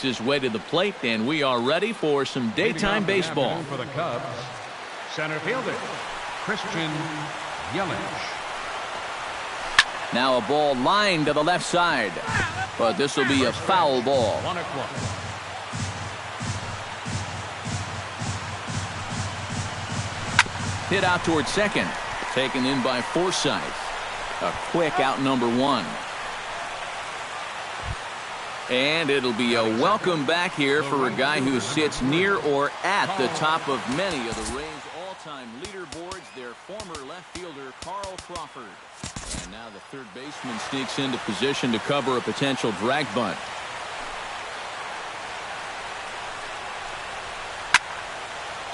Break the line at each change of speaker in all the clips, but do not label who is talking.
His way to the plate, and we are ready for some daytime baseball.
For the Cubs, center fielder Christian Yelich.
Now a ball lined to the left side, but this will be a foul ball.
1-1.
Hit out towards second, taken in by Forsythe. A quick out number one. And it'll be a welcome back here for a guy who sits near or at the top of many of the Rays' all-time leaderboards, their former left fielder, Carl Crawford. And now the third baseman sneaks into position to cover a potential drag bunt.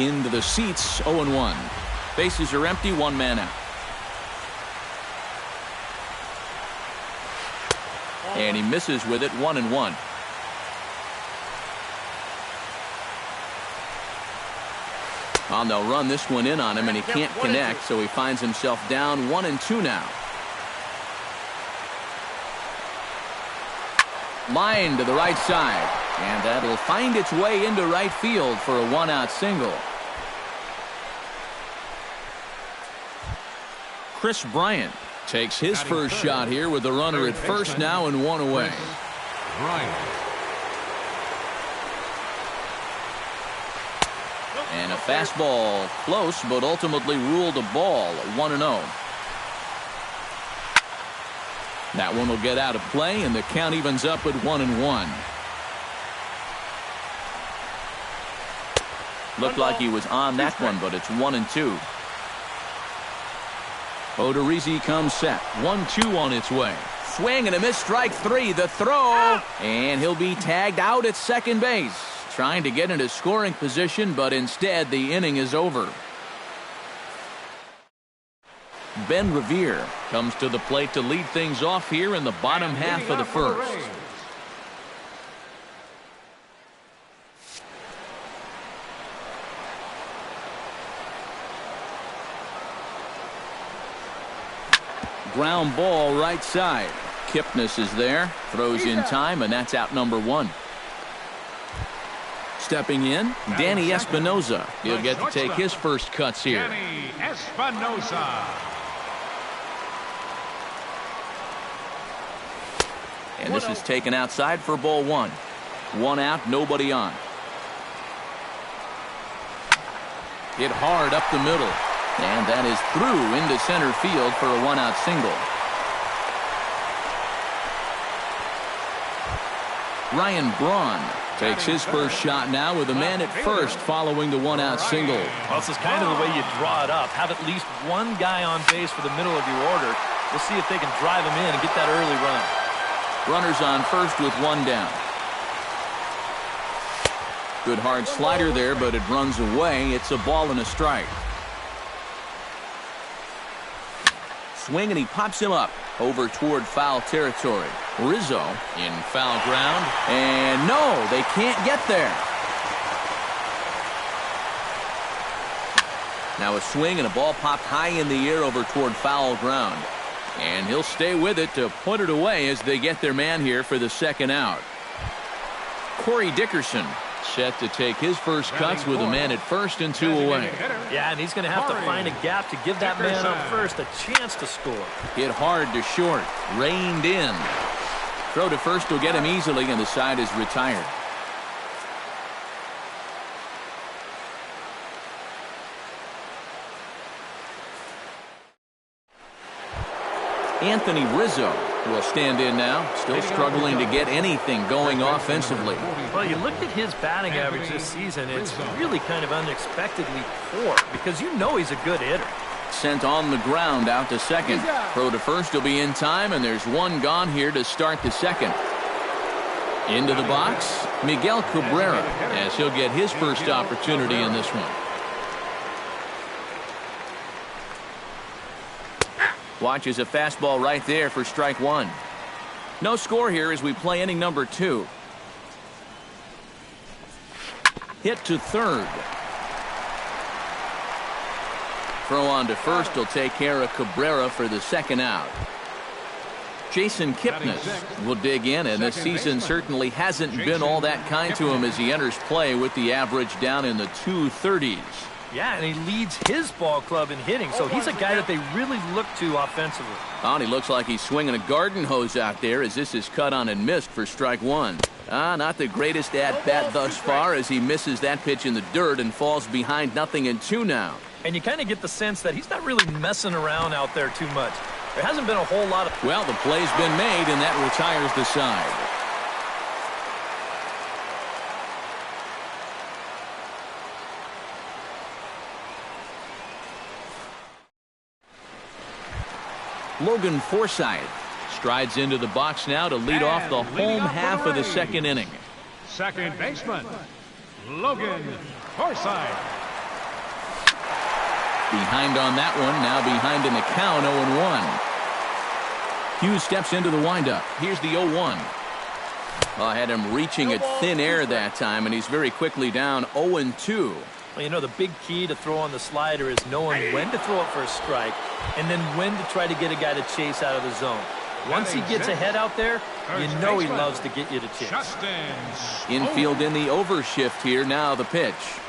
Into the seats, 0-1. Bases are empty, one man out. And he misses with it, 1-1. Oh, they'll run this one in on him, and he can't connect, so he finds himself down 1-2 now. Line to the right side, and that'll find its way into right field for a one-out single. Chris Bryant takes his first shot here with the runner at first now and one away. And a fastball close, but ultimately ruled a ball, 1-0. That one will get out of play, and the count evens up at 1-1. Looked like he was on that one, but it's 1-2. Odorizzi comes set. 1-2 on its way. Swing and a miss, strike three. The throw, and he'll be tagged out at second base. Trying to get into scoring position, but instead the inning is over. Ben Revere comes to the plate to lead things off here in the bottom half of the first. Ground ball right side. Kipnis is there. Throws in time, and that's out number one. Stepping in, Danny Espinosa. He'll get to take his first cuts here.
Danny Espinosa.
And this is taken outside for ball one. One out, nobody on. Hit hard up the middle. And that is through into center field for a one-out single. Ryan Braun takes his first shot now with a man at first following the one-out single.
Well, this is kind of the way you draw it up. Have at least one guy on base for the middle of your order. We'll see if they can drive him in and get that early run.
Runners on first with one down. Good hard slider there, but it runs away. It's a ball and a strike. Swing, and he pops him up over toward foul territory. Rizzo in foul ground, and no, they can't get there. Now a swing and a ball popped high in the air over toward foul ground, and he'll stay with it to put it away as they get their man here for the second out. Corey Dickerson set to take his first cuts with a man at first and two away.
Yeah, and he's going to have to find a gap to give that man up first a chance to score.
Hit hard to short, reined in. Throw to first will get him easily, and the side is retired. Anthony Rizzo will stand in now, still struggling to get anything going offensively.
Well, you look at his batting average this season, it's really kind of unexpectedly poor because you know he's a good hitter.
Sent on the ground out to second. Throw to first will be in time, and there's one gone here to start the second. Into the box, Miguel Cabrera, as he'll get his first opportunity in this one. Watches a fastball right there for strike one. No score here as we play inning number two. Hit to third. Throw on to first will take care of Cabrera for the second out. Jason Kipnis will dig in, and this season certainly hasn't been all that kind to him as he enters play with the average down in the 230s.
Yeah, and he leads his ball club in hitting, so he's a guy that they really look to offensively.
Oh, and he looks like he's swinging a garden hose out there as this is cut on and missed for strike one. Not the greatest at-bat thus far as he misses that pitch in the dirt and falls behind 0-2 now.
And you kind of get the sense that he's not really messing around out there too much. There hasn't been a whole lot of...
Well, the play's been made, and that retires the side. Logan Forsythe strides into the box now to lead off the home half of the second inning.
Second baseman, Logan Forsythe.
Behind on that one, now behind in the count, 0-1. Hughes steps into the windup. Here's the 0-1. I had him reaching at thin air that time, and he's very quickly down 0-2.
Well, you know, the big key to throw on the slider is knowing when to throw it for a strike and then when to try to get a guy to chase out of the zone. Once he gets ahead out there, you know he loves to get you to chase.
Infield in the overshift here. Now the pitch.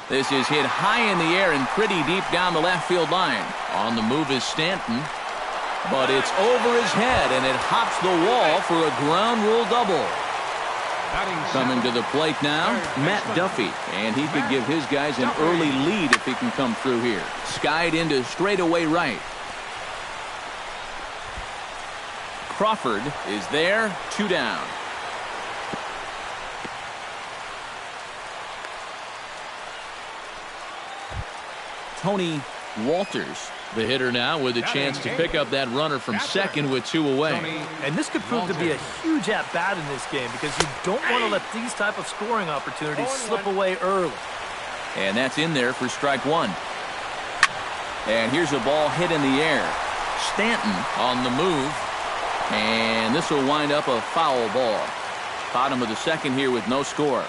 This is hit high in the air and pretty deep down the left field line. On the move is Stanton, but it's over his head, and it hops the wall for a ground rule double. Coming to the plate now, Matt Duffy, and he could give his guys an early lead if he can come through here. Skied into straightaway right. Crawford is there, 2 down. Tony Walters, the hitter now, with a chance to pick up that runner from second with 2 away.
And this could prove to be a huge at-bat in this game because you don't want to let these type of scoring opportunities slip away early.
And that's in there for strike one. And here's a ball hit in the air. Stanton on the move. And this will wind up a foul ball. Bottom of the second here with no score.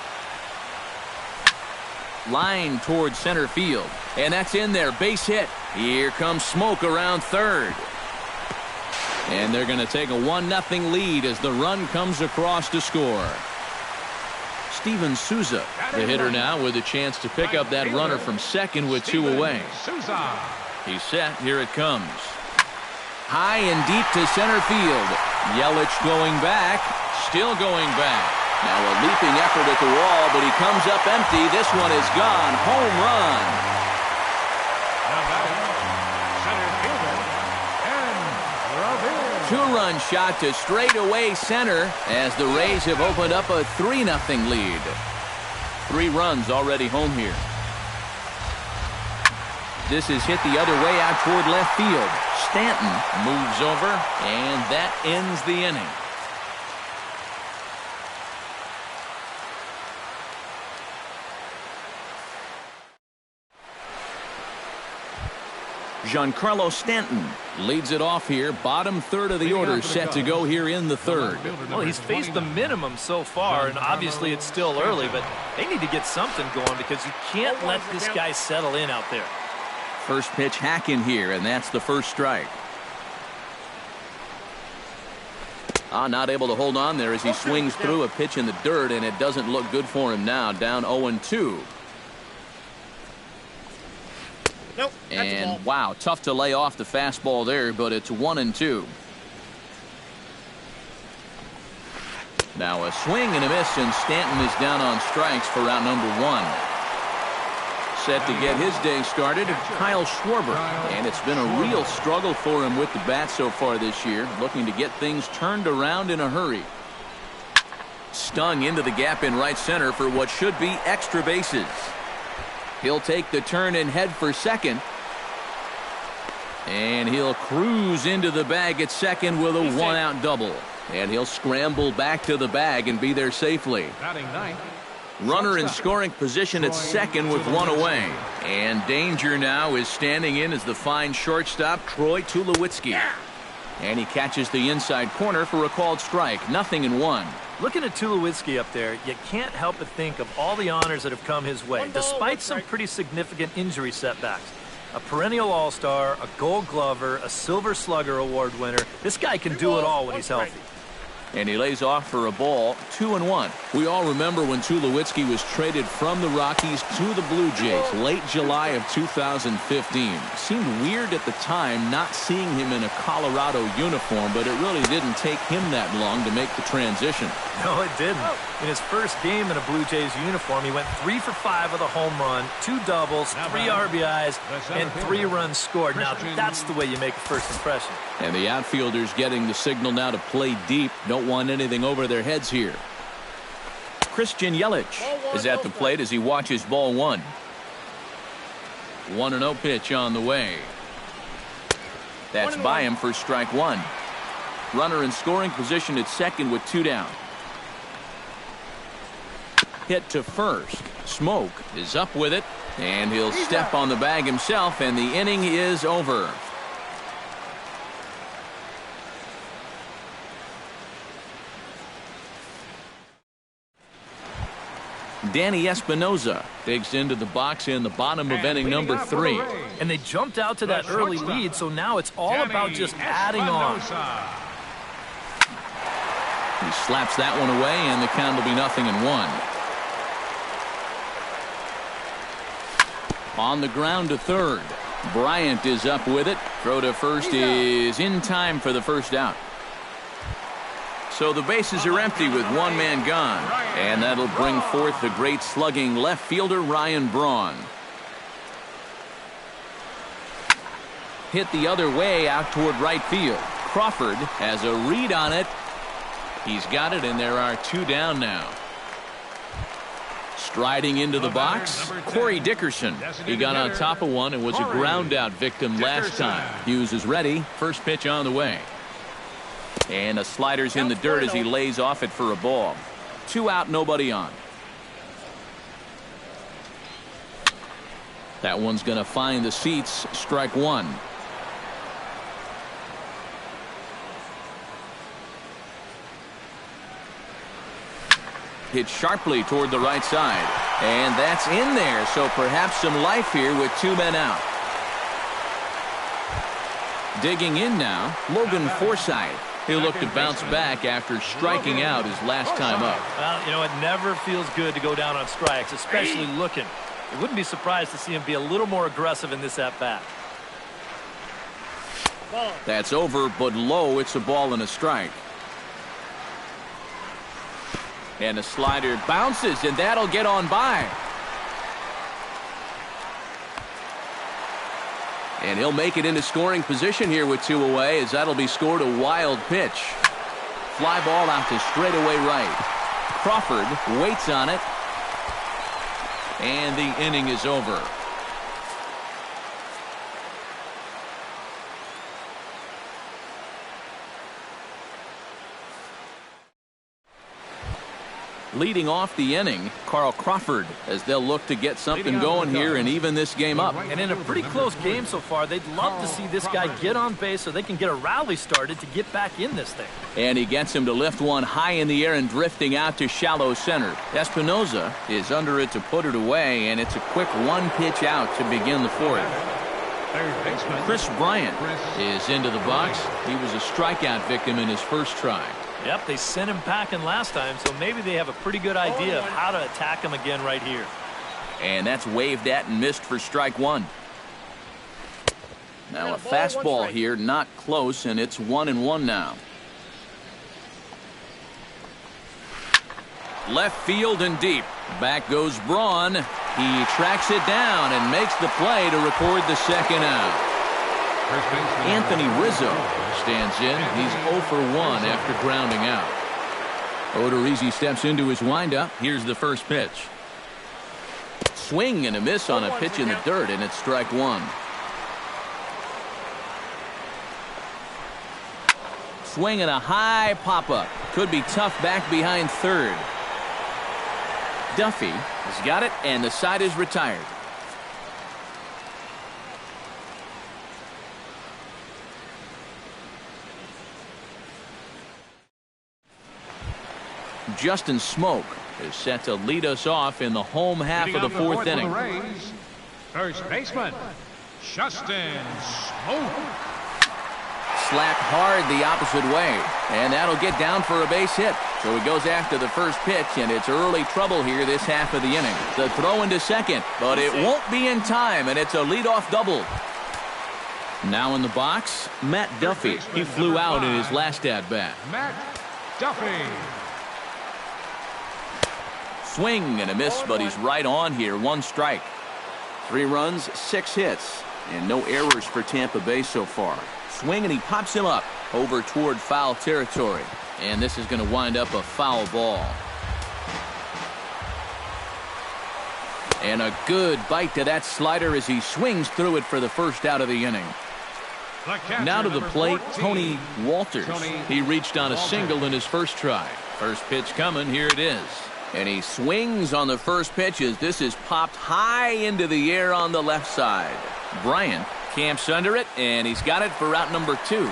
Line towards center field. And that's in there. Base hit. Here comes smoke around third. And they're going to take a 1-0 lead as the run comes across to score. Steven Souza, the hitter now, with a chance to pick up that runner from second with 2 away. He's set. Here it comes. High and deep to center field. Yelich going back. Still going back. Now a leaping effort at the wall, but he comes up empty. This one is gone. Home run. Two-run shot to straightaway center as the Rays have opened up a 3-0 lead. 3 runs already home here. This is hit the other way out toward left field. Stanton moves over, and that ends the inning. Giancarlo Stanton leads it off here. Bottom third of the order set to go here in the third.
Well, he's faced the minimum so far, and obviously it's still early, but they need to get something going because you can't let this guy settle in out there.
First pitch hack in here, and that's the first strike. Not able to hold on there as he swings through a pitch in the dirt, and it doesn't look good for him now. Down 0-2.
Nope,
and wow, tough to lay off the fastball there, but it's 1-2. Now a swing and a miss, and Stanton is down on strikes for round number 1. Set to get his day started, Kyle Schwarber, and it's been a real struggle for him with the bat so far this year, looking to get things turned around in a hurry. Stung into the gap in right center for what should be extra bases. He'll take the turn and head for second. And he'll cruise into the bag at second with a 1-out double. And he'll scramble back to the bag and be there safely. Runner in scoring position at second with 1 away. And danger now is standing in as the fine shortstop, Troy Tulowitzki. And he catches the inside corner for a called strike. 0-1.
Looking at Tulowitzki up there, you can't help but think of all the honors that have come his way, despite some pretty significant injury setbacks. A perennial all-star, a gold glover, a silver slugger award winner. This guy can do it all when he's healthy.
And he lays off for a ball, 2-1. We all remember when Tulowitzki was traded from the Rockies to the Blue Jays late July of 2015. Seemed weird at the time not seeing him in a Colorado uniform, but it really didn't take him that long to make the transition.
No, it didn't. In his first game in a Blue Jays uniform, he went 3 for 5 with a home run, 2 doubles, 3 RBIs, and 3 runs scored. Now, that's the way you make a first impression.
And the outfielders getting the signal now to play deep. Don't want anything over their heads here. Christian Yelich is at the plate as he watches ball 1. 1-0 pitch on the way. That's by him for strike 1. Runner in scoring position at second with 2 down. Hit to first. Smoke is up with it, and he'll step on the bag himself, and the inning is over. Danny Espinoza digs into the box in the bottom of inning number 3.
And they jumped out to that early lead, so now it's all about just adding on.
He slaps that one away, and the count will be 0-1. On the ground to third. Bryant is up with it. Throw to first is in time for the first out. So the bases are empty with one man gone. And that'll bring forth the great slugging left fielder Ryan Braun. Hit the other way out toward right field. Crawford has a read on it. He's got it, and there are 2 down now. Striding into the box, Corey Dickerson. He got on top of one and was a ground out victim last time. Hughes is ready. First pitch on the way. And a slider's in the dirt as he lays off it for a ball. 2 out, nobody on. That one's going to find the seats. Strike 1. Hit sharply toward the right side. And that's in there, so perhaps some life here with 2 men out. Digging in now, Logan Forsythe. He'll look to bounce back after striking out his last time up.
Well, you know, it never feels good to go down on strikes, especially looking. I wouldn't be surprised to see him be a little more aggressive in this at-bat.
That's over, but low. It's a ball and a strike. And a slider bounces, and that'll get on by. And he'll make it into scoring position here with 2 away, as that'll be scored a wild pitch. Fly ball out to straightaway right. Crawford waits on it. And the inning is over. Leading off the inning, Carl Crawford, as they'll look to get something going here and even this game up.
And in a pretty close game so far, they'd love to see this guy get on base so they can get a rally started to get back in this thing.
And he gets him to lift one high in the air and drifting out to shallow center. Espinoza is under it to put it away, and it's a quick 1 pitch out to begin the 4th. Chris Bryant is into the box. He was a strikeout victim in his first try.
Yep, they sent him packing last time, so maybe they have a pretty good idea of how to attack him again right here.
And that's waved at and missed for strike 1. Now a fastball here, not close, and it's 1-1 now. Left field and deep. Back goes Braun. He tracks it down and makes the play to record the second out. Anthony Rizzo stands in. He's 0 for 1 after grounding out. Odorizzi steps into his windup. Here's the first pitch. Swing and a miss on a pitch in the dirt, and it's strike 1. Swing and a high pop-up. Could be tough back behind third. Duffy has got it, and the side is retired. Justin Smoke is set to lead us off in the home half of the 4th inning.
First baseman, Justin Smoke.
Slapped hard the opposite way, and that'll get down for a base hit. So he goes after the first pitch, and it's early trouble here this half of the inning. The throw into second, but it won't be in time, and it's a leadoff double. Now in the box, Matt Duffy. He flew out in his last at-bat.
Matt Duffy.
Swing and a miss, but he's right on here. 1 strike. 3 runs, 6 hits, and no errors for Tampa Bay so far. Swing, and he pops him up over toward foul territory. And this is going to wind up a foul ball. And a good bite to that slider as he swings through it for the first out of the inning. Now to the plate, Tony Walters. He reached on a single in his first try. First pitch coming, here it is. And he swings on the first pitch as this is popped high into the air on the left side. Bryant camps under it, and he's got it for out number 2.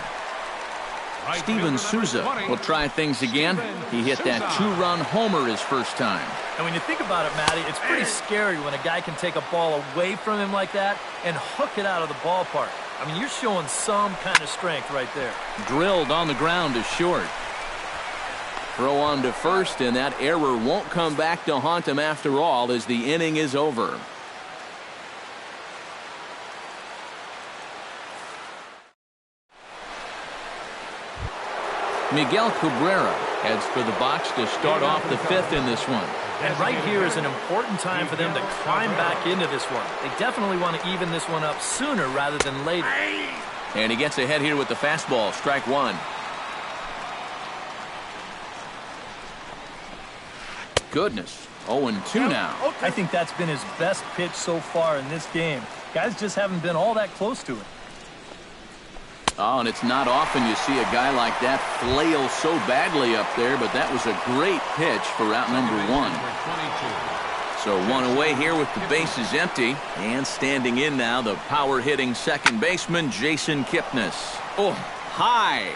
Steven Souza will try things again. He hit that 2-run homer his first time.
And when you think about it, Matty, it's pretty scary when a guy can take a ball away from him like that and hook it out of the ballpark. I mean, you're showing some kind of strength right there.
Drilled on the ground to short. Throw on to first, and that error won't come back to haunt him after all as the inning is over. Miguel Cabrera heads for the box to start off the 5th in this one.
And right here is an important time for them to climb back into this one. They definitely want to even this one up sooner rather than later.
And he gets ahead here with the fastball, strike 1. Goodness, 0-2 now.
I think that's been his best pitch so far in this game. Guys just haven't been all that close to it.
Oh, and it's not often you see a guy like that flail so badly up there, but that was a great pitch for out number 1. So 1 away here with the bases empty, and standing in now the power-hitting second baseman, Jason Kipnis. Oh, high,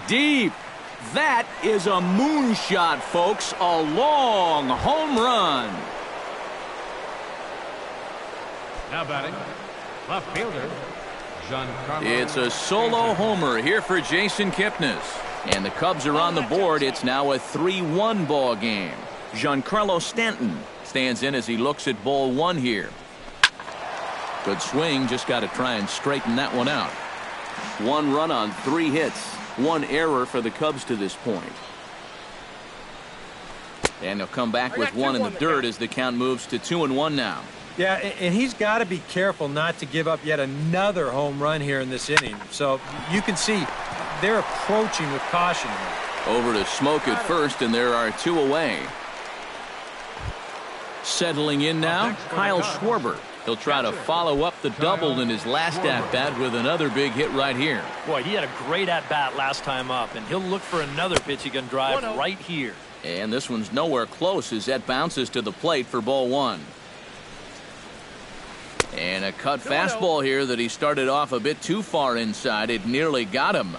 deep. That is a moonshot, folks. A long home run.
Now batting, left fielder.
It's a solo homer here for Jason Kipnis. And the Cubs are on the board. It's now a 3-1 ball game. Giancarlo Stanton stands in as he looks at ball 1 here. Good swing, just got to try and straighten that one out. 1 run on 3 hits. 1 error for the Cubs to this point. And they'll come back with 1 in the dirt as the count moves to 2-1 now.
Yeah, and he's got to be careful not to give up yet another home run here in this inning. So you can see they're approaching with caution here.
Over to Smoke at first, and there are 2 away. Settling in now, Kyle Schwarber. He'll try to follow up the double in his last at-bat with another big hit right here.
Boy, he had a great at-bat last time up, and he'll look for another pitch he can drive right here.
And this one's nowhere close as that bounces to the plate for ball 1. And a cut fastball here that he started off a bit too far inside. It nearly got him.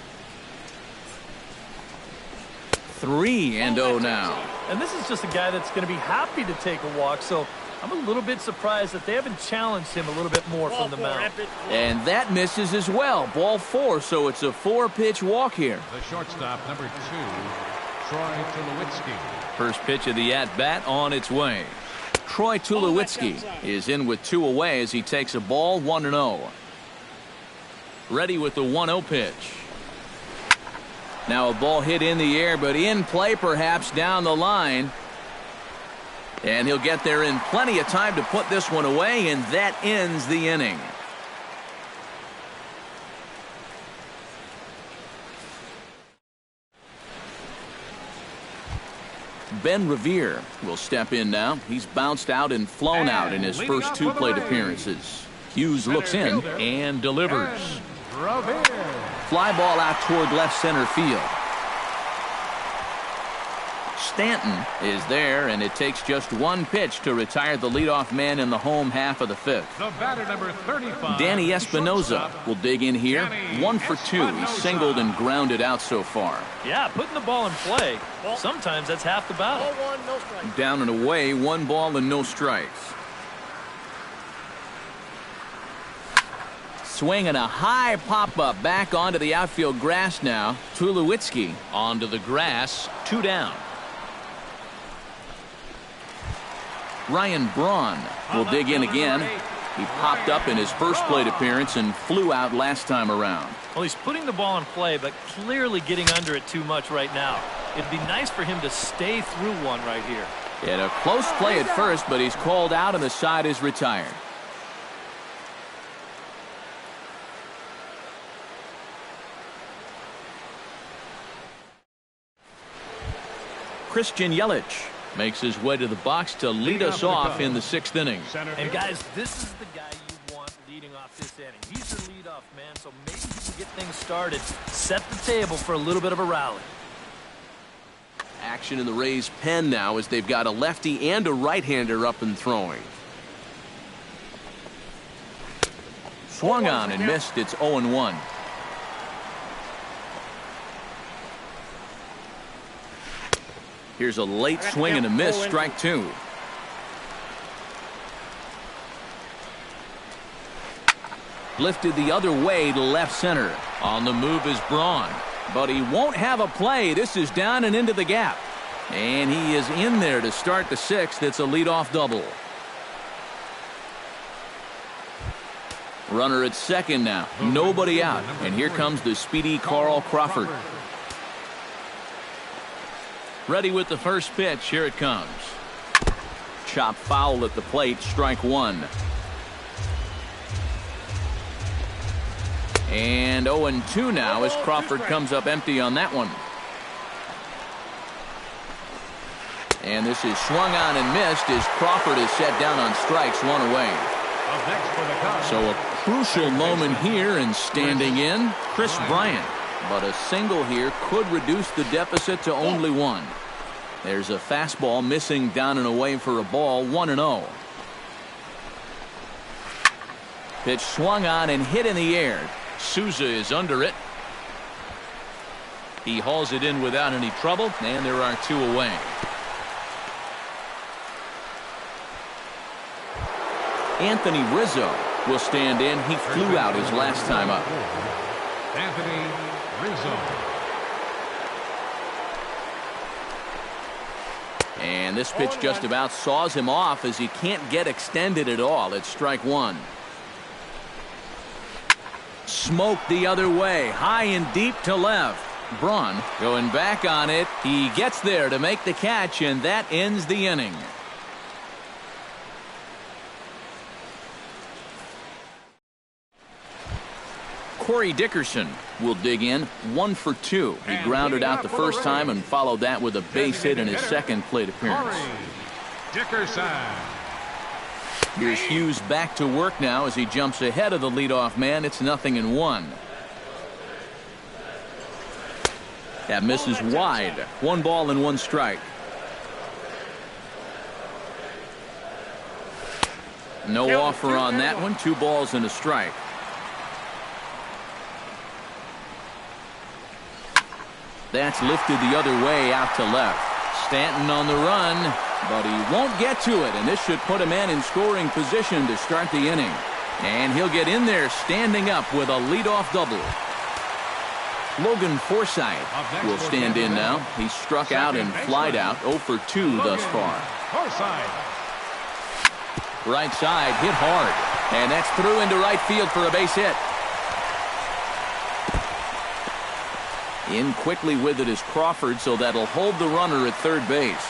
3-0 now.
And this is just a guy that's going to be happy to take a walk, so I'm a little bit surprised that they haven't challenged him a little bit more from the mound.
And that misses as well. Ball 4, so it's a 4-pitch walk here.
The shortstop, number 2, Troy Tulowitzki.
First pitch of the at-bat on its way. Troy Tulowitzki is in with 2 away as he takes a ball 1-0. Ready with the 1-0 pitch. Now a ball hit in the air, but in play perhaps down the line. And he'll get there in plenty of time to put this one away, and that ends the inning. Ben Revere will step in now. He's bounced out and flown out in his first 2 plate appearances. Hughes looks in and delivers. Fly ball out toward left center field. Stanton is there, and it takes just 1 pitch to retire the leadoff man in the home half of the 5th.
The batter, number 35.
Danny Espinoza will dig in here. 1 for 2. He's singled and grounded out so far.
Yeah, putting the ball in play. Sometimes that's half the battle.
Down and away, 1 ball and no strikes. swing and a high pop-up back onto the outfield grass now. Tulowitzki onto the grass, 2 down. Ryan Braun will dig in again. He popped up in his first plate appearance and flew out last time around.
Well, he's putting the ball in play, but clearly getting under it too much right now. It'd be nice for him to stay through one right here.
He had a close play at first, but he's called out and the side is retired. Christian Yelich makes his way to the box to lead us off in the 6th inning.
And guys, this is the guy you want leading off this inning. He's your leadoff man, so maybe he can get things started, set the table for a little bit of a rally.
Action in the Rays' pen now as they've got a lefty and a right-hander up and throwing. Swung on and missed. It's 0-1. Here's a late swing and a miss, strike 2. Lifted the other way to left center. On the move is Braun, but he won't have a play. This is down and into the gap. And he is in there to start the 6th. It's a leadoff double. Runner at second now. Nobody out. And here comes the speedy Carl Crawford. Ready with the first pitch. Here it comes. Chop foul at the plate. Strike 1. And 0-2 now as Crawford comes up empty on that one. And this is swung on and missed as Crawford is set down on strikes, 1 away. So a crucial moment here, and standing in, Chris Bryant. But a single here could reduce the deficit to only 1. There's a fastball missing down and away for a ball, 1-0. Pitch swung on and hit in the air. Souza is under it. He hauls it in without any trouble, and there are 2 away. Anthony Rizzo will stand in. He flew out his last time up.
Anthony Rizzo.
And this pitch just about saws him off as he can't get extended at all. It's strike 1. Smoked the other way, high and deep to left. Braun going back on it. He gets there to make the catch, and that ends the inning. Corey Dickerson will dig in, 1 for 2. He grounded out the first time and followed that with a base hit in his second plate appearance.
Dickerson.
Here's Hughes back to work now as he jumps ahead of the leadoff man. It's 0-1. That misses wide. 1 ball and 1 strike. No offer on that one. 2 balls and a strike. That's lifted the other way out to left. Stanton on the run, but he won't get to it, and this should put a man in scoring position to start the inning. And he'll get in there standing up with a leadoff double. Logan Forsythe will stand in now. He struck out and flied out, 0 for 2 thus far. Right side hit hard, and that's through into right field for a base hit. In quickly with it is Crawford, so that'll hold the runner at third base.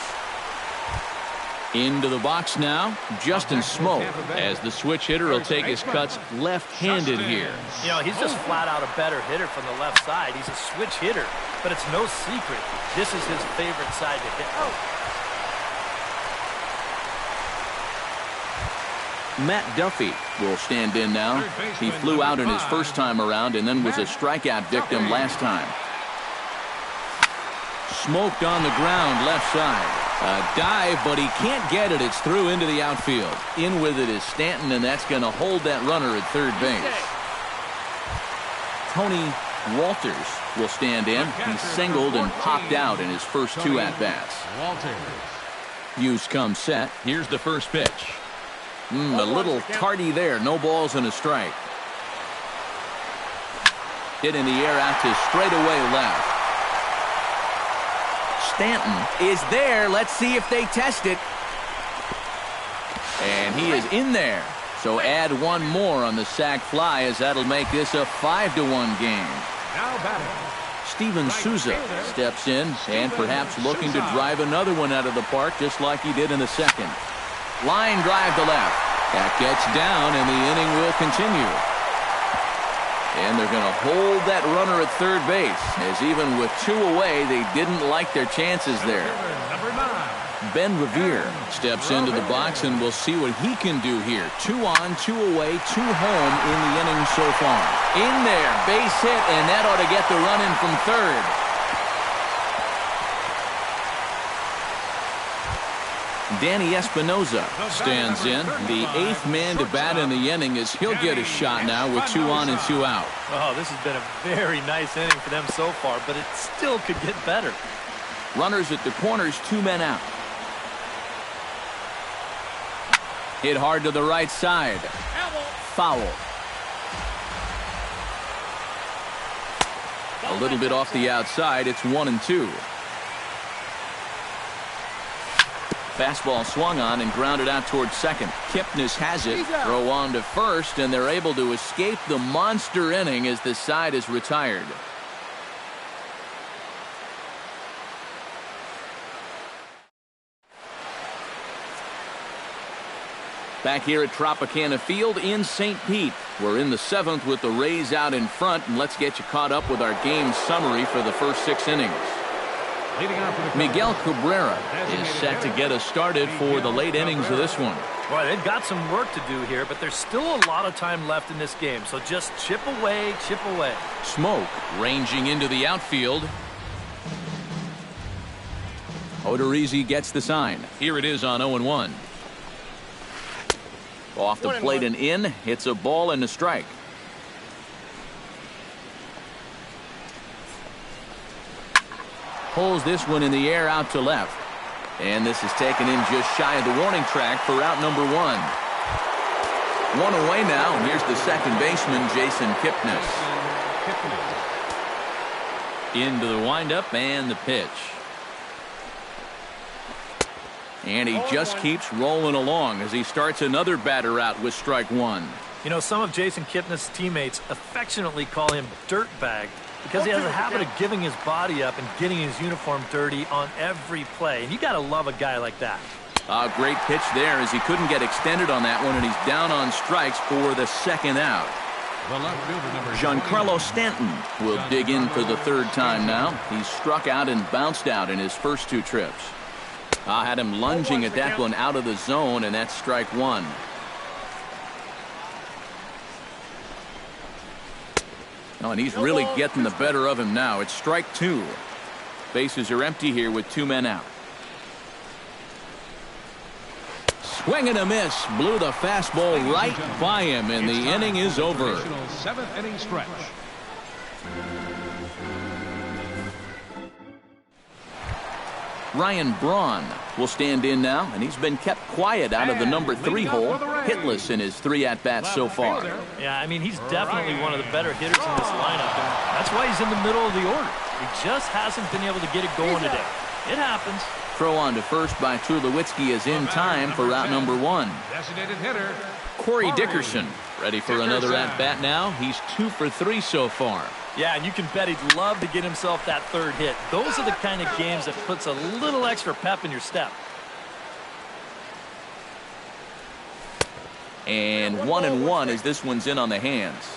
Into the box now, Justin Smoke, as the switch hitter will take his cuts left-handed here.
You know, he's just flat out a better hitter from the left side. He's a switch hitter, but it's no secret. This is his favorite side to hit.
Matt Duffy will stand in now. He flew out in his first time around and then was a strikeout victim last time. Smoked on the ground left side. A dive, but he can't get it. It's through into the outfield. In with it is Stanton, and that's going to hold that runner at third base. Tony Walters will stand in. He singled and popped out in his first 2 at-bats. Hughes comes set. Here's the first pitch. A little tardy there. No balls and a strike. Hit in the air out to straightaway left. Stanton is there. Let's see if they test it. And he is in there. So add one more on the sac fly, as that'll make this a 5-1 game.
Now batting.
Steven Souza steps in and perhaps looking to drive another one out of the park just like he did in the second. Line drive to left. That gets down and the inning will continue. And they're going to hold that runner at third base, as even with 2 away, they didn't like their chances there.
Number 9.
Ben Revere steps into the box, and we'll see what he can do here. 2 on, 2 away, 2 home in the inning so far. In there, base hit, and that ought to get the run in from third. Danny Espinoza stands in. The 8th man to bat in the inning, as he'll get a shot now with 2 on and 2 out.
Oh, this has been a very nice inning for them so far, but it still could get better.
Runners at the corners, 2 men out. Hit hard to the right side. Foul. A little bit off the outside. It's 1-2. Fastball swung on and grounded out towards second. Kipnis has it. Throw on to first, and they're able to escape the monster inning as the side is retired. Back here at Tropicana Field in St. Pete. We're in the 7th with the Rays out in front, and let's get you caught up with our game summary for the first 6 innings. Miguel Cabrera is set to get us started for the late innings of this one.
Boy, they've got some work to do here, but there's still a lot of time left in this game, so just chip away, chip away.
Smoke ranging into the outfield. Odorizzi gets the sign. Here it is on 0-1. Off the plate and in. It's a ball and a strike. Pulls this one in the air out to left. And this is taken in just shy of the warning track for out number 1. 1 away now. And here's the second baseman, Jason Kipnis. Into the windup and the pitch. And he just keeps rolling along as he starts another batter out with strike 1.
You know, some of Jason Kipnis' teammates affectionately call him Dirtbag because he has a habit of giving his body up and getting his uniform dirty on every play. And you got to love a guy like that.
A great pitch there as he couldn't get extended on that one, and he's down on strikes for the second out. Giancarlo Stanton will dig in for the 3rd time now. He's struck out and bounced out in his first 2 trips. I had him lunging at that one out of the zone, and that's strike 1. Oh, and he's really getting the better of him now. It's strike 2. Bases are empty here with 2 men out. Swing and a miss. Blew the fastball right by him, and the inning is over.
7th inning stretch.
Ryan Braun will stand in now, and he's been kept quiet out of the number 3 hole, hitless in his 3 at-bats so far.
Yeah, I mean, he's definitely one of the better hitters in this lineup, and that's why he's in the middle of the order. He just hasn't been able to get it going today. It happens.
Throw on to first by Tulowitzki is in time for out number 1.
Designated hitter
Corey Dickerson ready for another at-bat now. He's 2 for 3 so far.
Yeah, and you can bet he'd love to get himself that 3rd hit. Those are the kind of games that puts a little extra pep in your step.
And 1-1 as this one's in on the hands.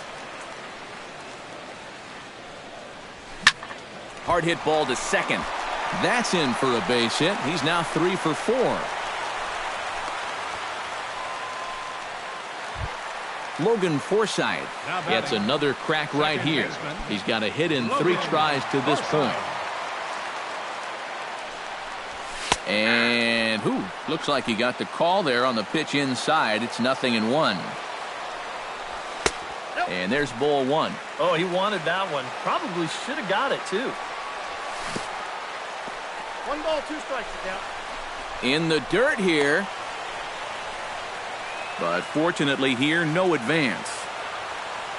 Hard hit ball to second. That's in for a base hit. He's now 3 for 4. Logan Forsythe gets another crack right here. He's got a hit in 3 tries to this point. And looks like he got the call there on the pitch inside. It's 0-1. And there's ball 1.
Oh, he wanted that one. Probably should have got it too.
1 ball, 2 strikes now.
In the dirt here. But fortunately here, no advance.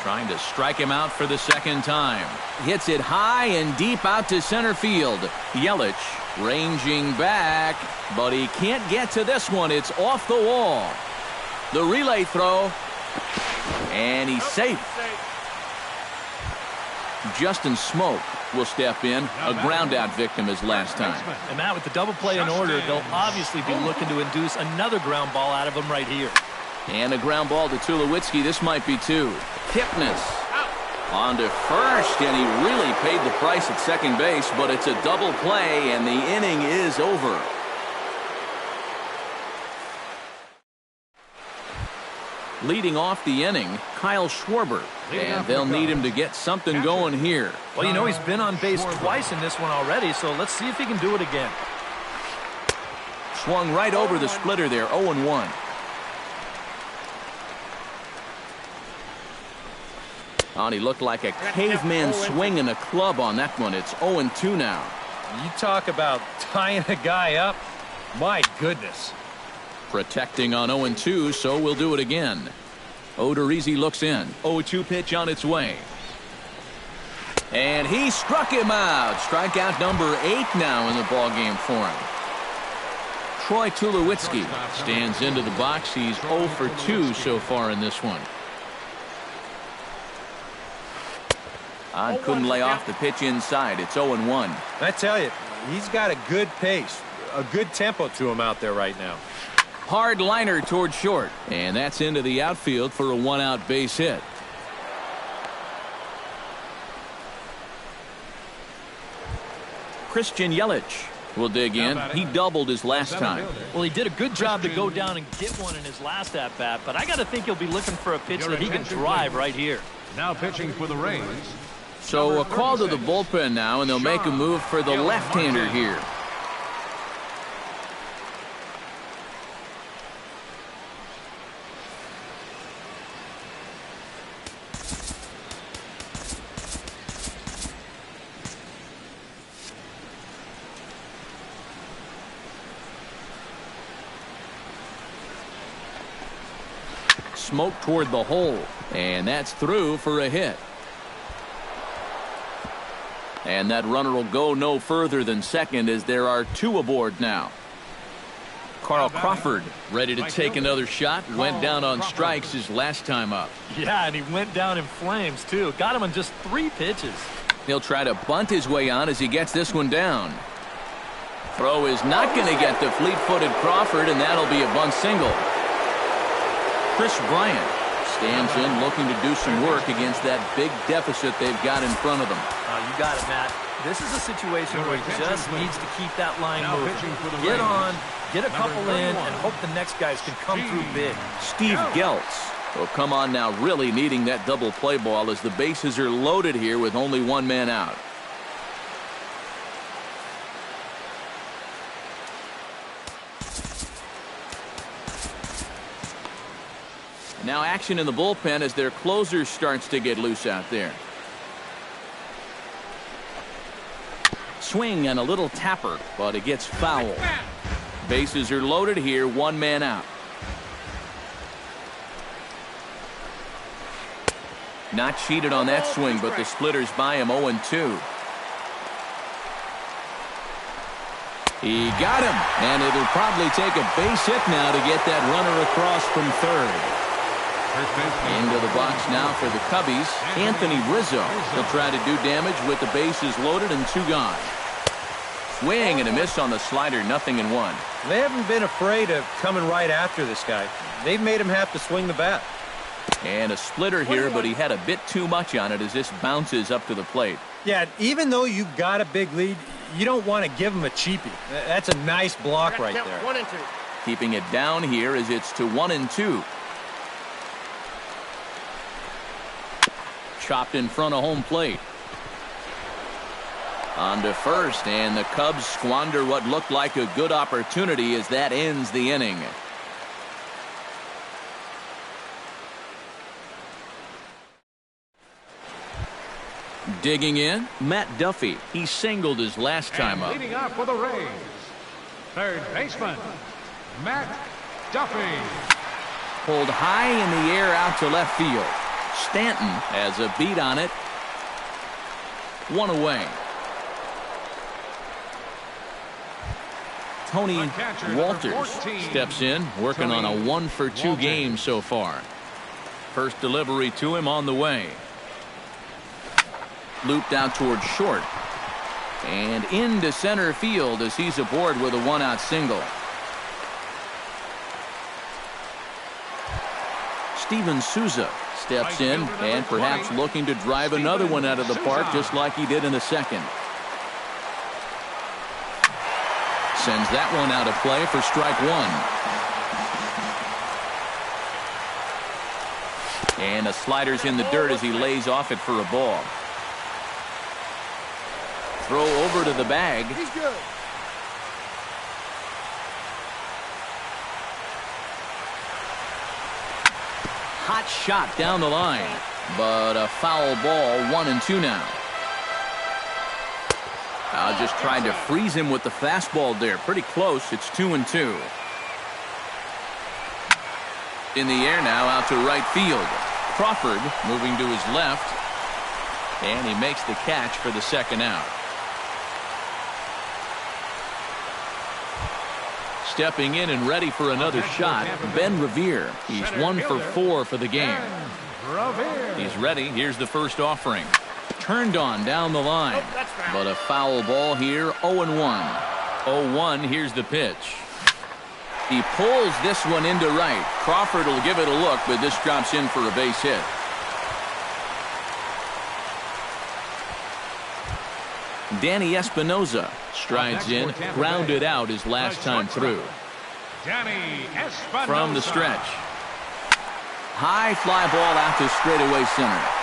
Trying to strike him out for the second time. Hits it high and deep out to center field. Yelich ranging back, but he can't get to this one. It's off the wall. The relay throw, and he's safe. Justin Smoke will step in, a ground-out victim as last time.
And Matt, with the double play in order, they'll obviously be looking to induce another ground ball out of him right here.
And a ground ball to Tulowitzki. This might be two. Kipnis on to first, and he really paid the price at second base, but it's a double play, and the inning is over. Leading off the inning, Kyle Schwarber, and they'll need him to get something going here.
Well, you know, he's been on base twice in this one already, so let's see if he can do it again.
Swung right over the splitter there, 0-1. Oh, he looked like a caveman swinging a club on that one. It's 0-2 now.
You talk about tying a guy up. My goodness.
Protecting on 0-2, so we'll do it again. Odorizzi looks in. 0-2 pitch on its way. And he struck him out. Strikeout number 8 now in the ballgame for him. Troy Tulowitzki stands into the box. He's 0 for 2 so far in this one. Odd couldn't lay off the pitch inside. It's 0-1.
I tell you, he's got a good pace, a good tempo to him out there right now.
Hard liner toward short, and that's into the outfield for a one-out base hit. Christian Yelich will dig in. He doubled his last time.
Well, he did a good job to go down and get one in his last at-bat, but I got to think he'll be looking for a pitch that he can drive right here.
Now pitching for the Rays.
So a call to the bullpen now, and they'll make a move for the left-hander here. Smoke toward the hole, and that's through for a hit. And that runner will go no further than second as there are 2 aboard now. Carl Crawford ready to take another shot. Went down on strikes his last time up.
Yeah, and he went down in flames, too. Got him on just 3 pitches.
He'll try to bunt his way on as he gets this one down. Throw is not going to get the fleet-footed Crawford, and that'll be a bunt single. Chris Bryant stands in looking to do some work against that big deficit they've got in front of them.
You got it, Matt. This is a situation where he just needs to keep that line moving. Get on, get a couple in, and hope the next guys can come through big.
Steve Geltz will come on now, really needing that double play ball as the bases are loaded here with only 1 man out. Now action in the bullpen as their closer starts to get loose out there. Swing and a little tapper, but it gets foul. Bases are loaded here, 1 man out. Not cheated on that swing, but the splitter's by him 0-2. He got him, and it'll probably take a base hit now to get that runner across from third. Into the box now for the Cubbies, Anthony Rizzo. He'll try to do damage with the bases loaded and 2 gone. Swing and a miss on the slider, 0-1.
They haven't been afraid of coming right after this guy. They've made him have to swing the bat.
And a splitter here, but he had a bit too much on it as this bounces up to the plate.
Yeah, even though you've got a big lead, you don't want to give him a cheapie. That's a nice block right there.
1 and 2.
Keeping it down here as it's to 1-2. Chopped in front of home plate. On to first, and the Cubs squander what looked like a good opportunity as that ends the inning. Digging in, Matt Duffy. He singled his last time up.
Leading off for the Rays, third baseman, Matt Duffy.
Pulled high in the air out to left field. Stanton has a beat on it. One away. Tony Walters steps in, working on a 1-for-2 game so far. First delivery to him on the way. Looped out towards short. And into center field as he's aboard with a 1-out single. Steven Souza steps in and perhaps looking to drive another one out of the park just like he did in the second. Sends that one out of play for strike one. And the slider's in the dirt as he lays off it for a ball. Throw over to the bag.
He's good.
Hot shot down the line, but a foul ball. 1-2 now. Just tried to freeze him with the fastball there. Pretty close. It's 2-2. In the air now, out to right field. Crawford moving to his left, and he makes the catch for the second out. Stepping in and ready for another shot, Ben Revere. He's 1-for-4 for the game. He's ready. Here's the first offering. Turned on down the line, but a foul ball here. 0-1. 0-1. Here's the pitch. He pulls this one into right. Crawford will give it a look, but this drops in for a base hit. Danny Espinoza strides in, grounded out his last time through. From the stretch. High fly ball out to straightaway center.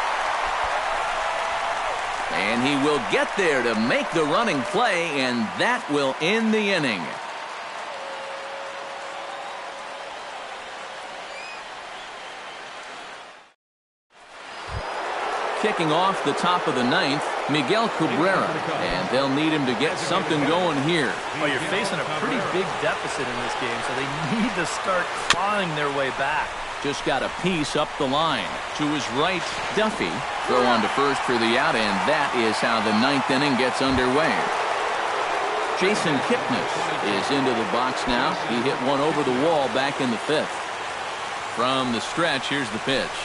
And he will get there to make the running play, and that will end the inning. Kicking off the top of the ninth, Miguel Cabrera, and they'll need him to get something going here.
Well, you're facing a pretty big deficit in this game, so they need to start clawing their way back.
Just got a piece up the line. To his right, Duffy. Throw on to first for the out, and that is how the ninth inning gets underway. Jason Kipnis is into the box now. He hit one over the wall back in the fifth. From the stretch, here's the pitch.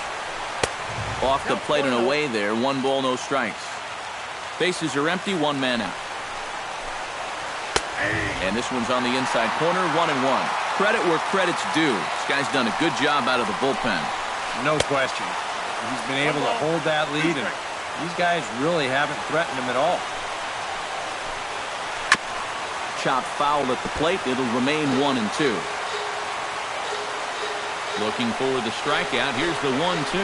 Off the plate and away there. 1 ball, no strikes. Bases are empty, 1 man out. And this one's on the inside corner, 1-1. Credit where credit's due. This guy's done a good job out of the bullpen.
No question. He's been able to hold that lead, and these guys really haven't threatened him at all.
Chopped foul at the plate. It'll remain 1-2. Looking for the strikeout. Here's the 1-2.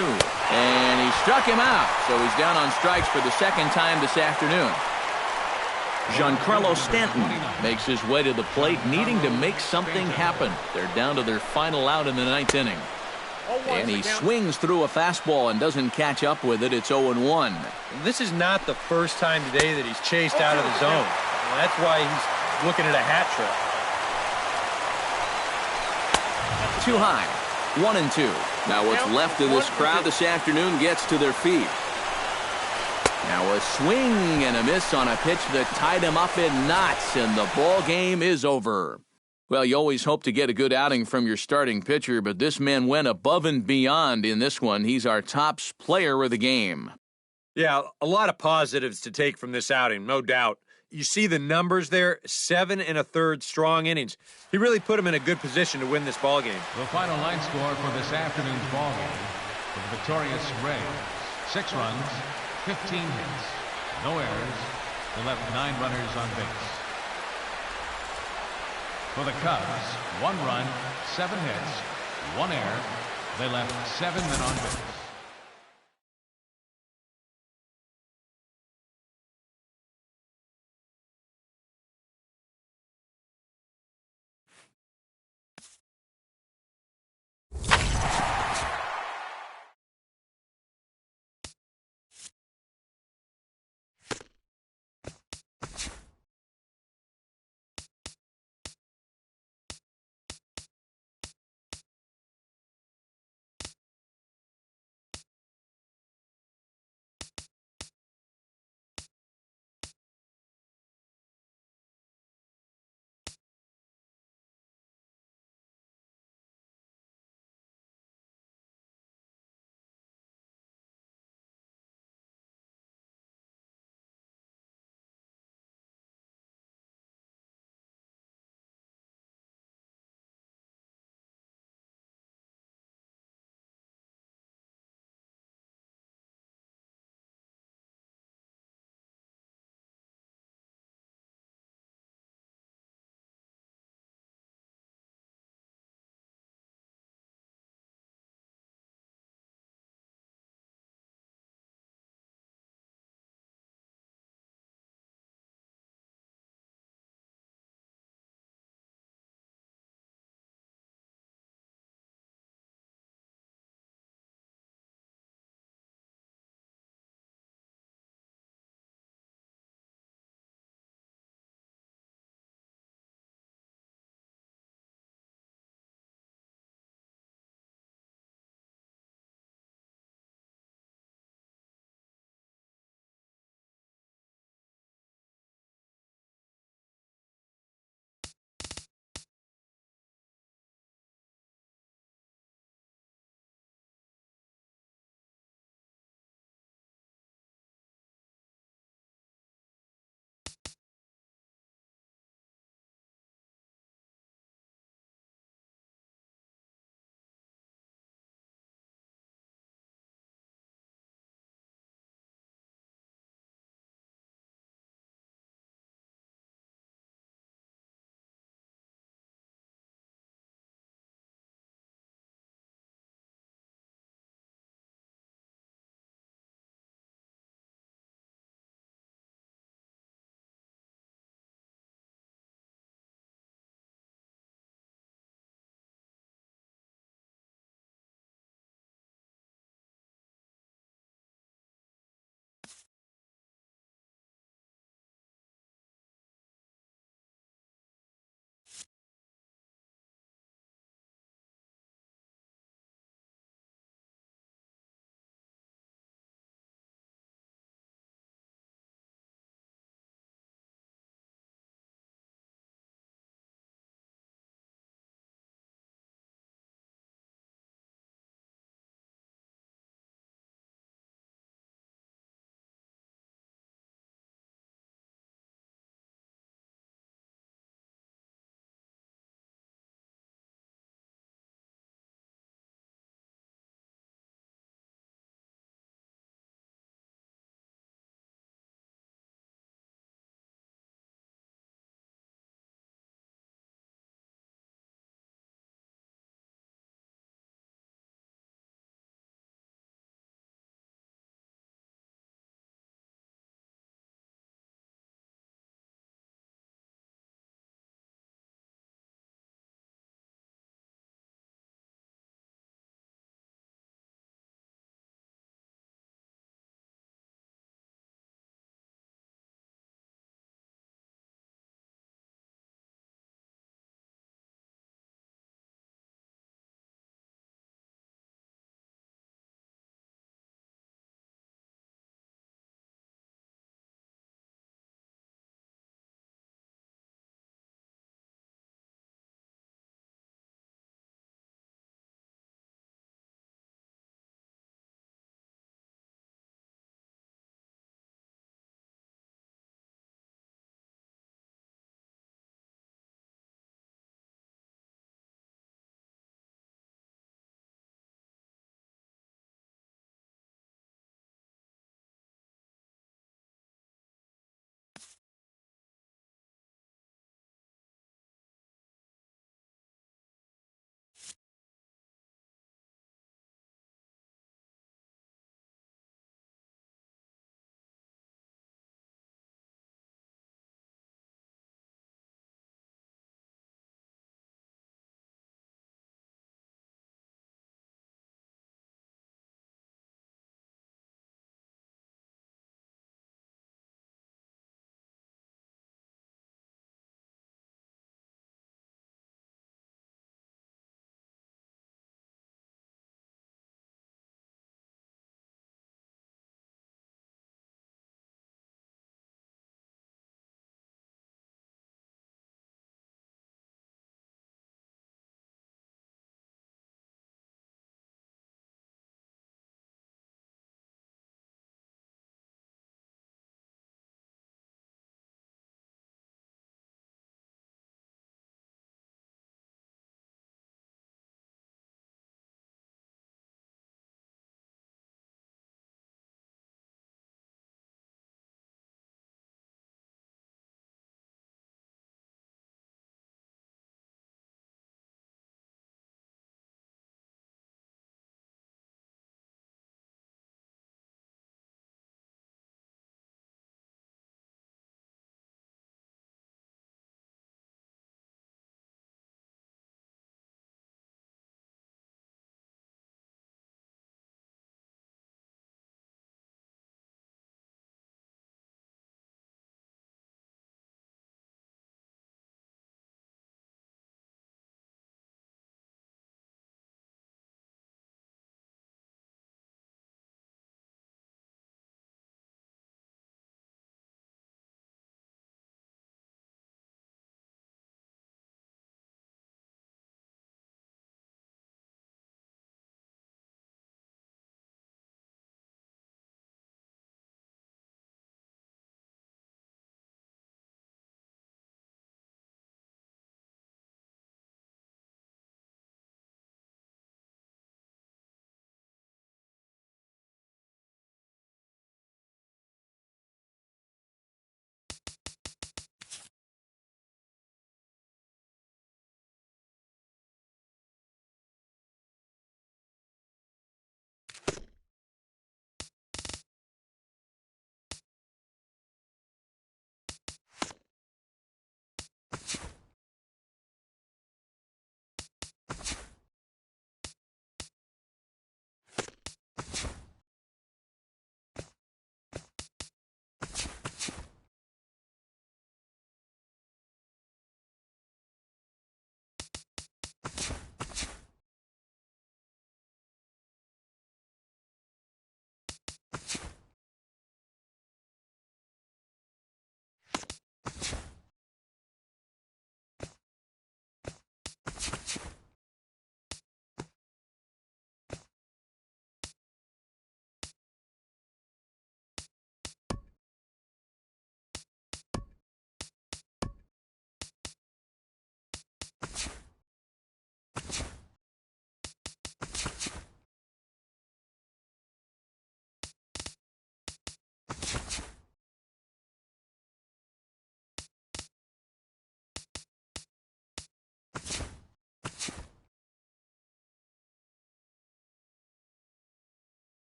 And he struck him out. So he's down on strikes for the second time this afternoon. Giancarlo Stanton makes his way to the plate, needing to make something happen. They're down to their final out in the ninth inning. And he swings through a fastball and doesn't catch up with it. It's 0-1.
This is not the first time today that he's chased out of the zone. And that's why he's looking at a hat trick.
Too high. 1-2. Now what's left of this crowd this afternoon gets to their feet. Now a swing and a miss on a pitch that tied him up in knots, and the ball game is over. Well, you always hope to get a good outing from your starting pitcher, but this man went above and beyond in this one. He's our top player of the game.
Yeah, a lot of positives to take from this outing, no doubt. You see the numbers there, 7 1/3 strong innings. He really put him in a good position to win this ball game.
The final line score for this afternoon's ball game for the victorious Rays: 6 runs, 15 hits, no errors. They left 9 runners on base. For the Cubs, 1 run, 7 hits, 1 error. They left 7 men on base.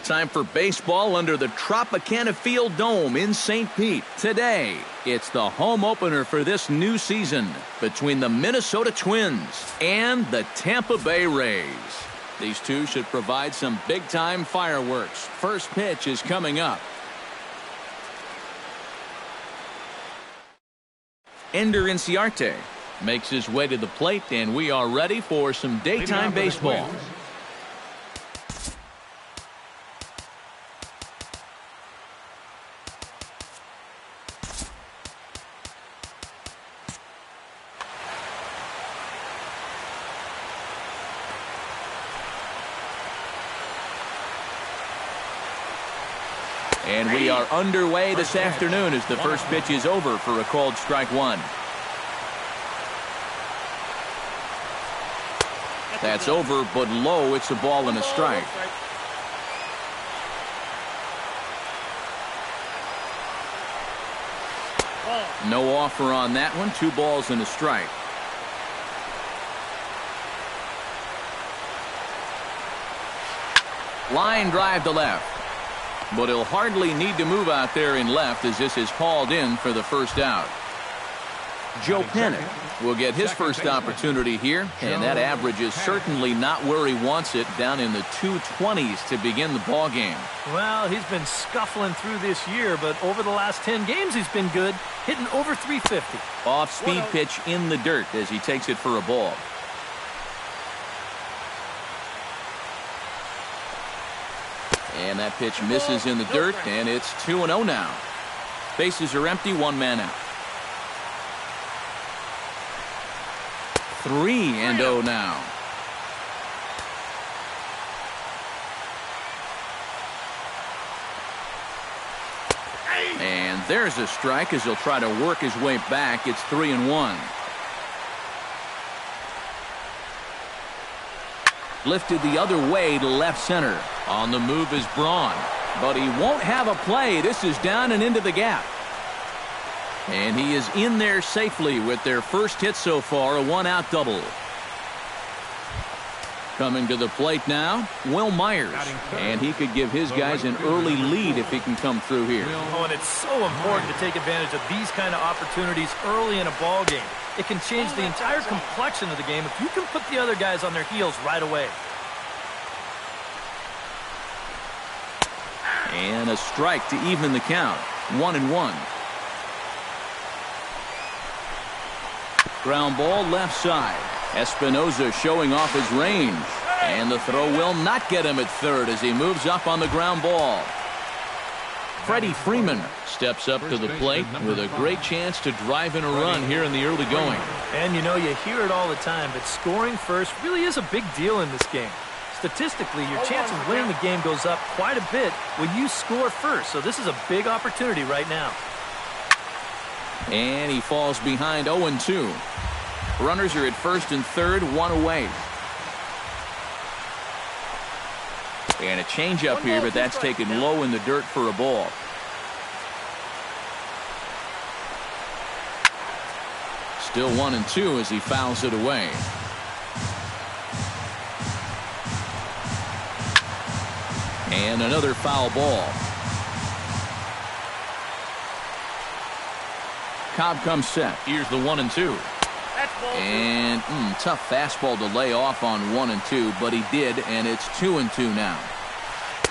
time for baseball under the Tropicana Field Dome in St. Pete. Today, it's the home opener for this new season between the Minnesota Twins and the Tampa Bay Rays. These two should provide some big-time fireworks. First pitch is coming up. Ender Inciarte makes his way to the plate, and we are ready for some daytime baseball. And we are underway this afternoon as the first pitch is over for a called strike one. That's over, but low. It's a ball and a strike. No offer on that one. 2 balls and a strike. Line drive to left. But he'll hardly need to move out there in left as this is hauled in for the first out. Joe Panic will get his first opportunity here, and that average is certainly not where he wants it, down in the 220s to begin the ball game.
Well, he's been scuffling through this year, but over the last 10 games he's been good, hitting over 350.
Off-speed pitch in the dirt as he takes it for a ball. And that pitch misses in the dirt, and it's 2-0 now. Bases are empty, 1 man out. 3-0 now. And there's a strike as he'll try to work his way back. It's 3-1. Lifted the other way to left center. On the move is Braun, but he won't have a play. This is down and into the gap. And he is in there safely with their first hit so far, a 1-out double. Coming to the plate now, Will Myers. And he could give his guys an early lead if he can come through here.
Oh, and it's so important to take advantage of these kind of opportunities early in a ball game. It can change the entire complexion of the game if you can put the other guys on their heels right away.
And a strike to even the count. 1-1. Ground ball left side. Espinoza showing off his range. And the throw will not get him at third as he moves up on the ground ball. Freddie Freeman steps up to the plate with a great chance to drive in a run here in the early going.
And you know, you hear it all the time, but scoring first really is a big deal in this game. Statistically, your chance of winning the game goes up quite a bit when you score first. So this is a big opportunity right now.
And he falls behind 0-2. Runners are at first and third, 1 away. And a changeup here, but that's taken low in the dirt for a ball. Still 1-2 as he fouls it away. And another foul ball. Cobb comes set. Here's the 1-2. And tough fastball to lay off on 1-2, but he did, and it's 2-2 now.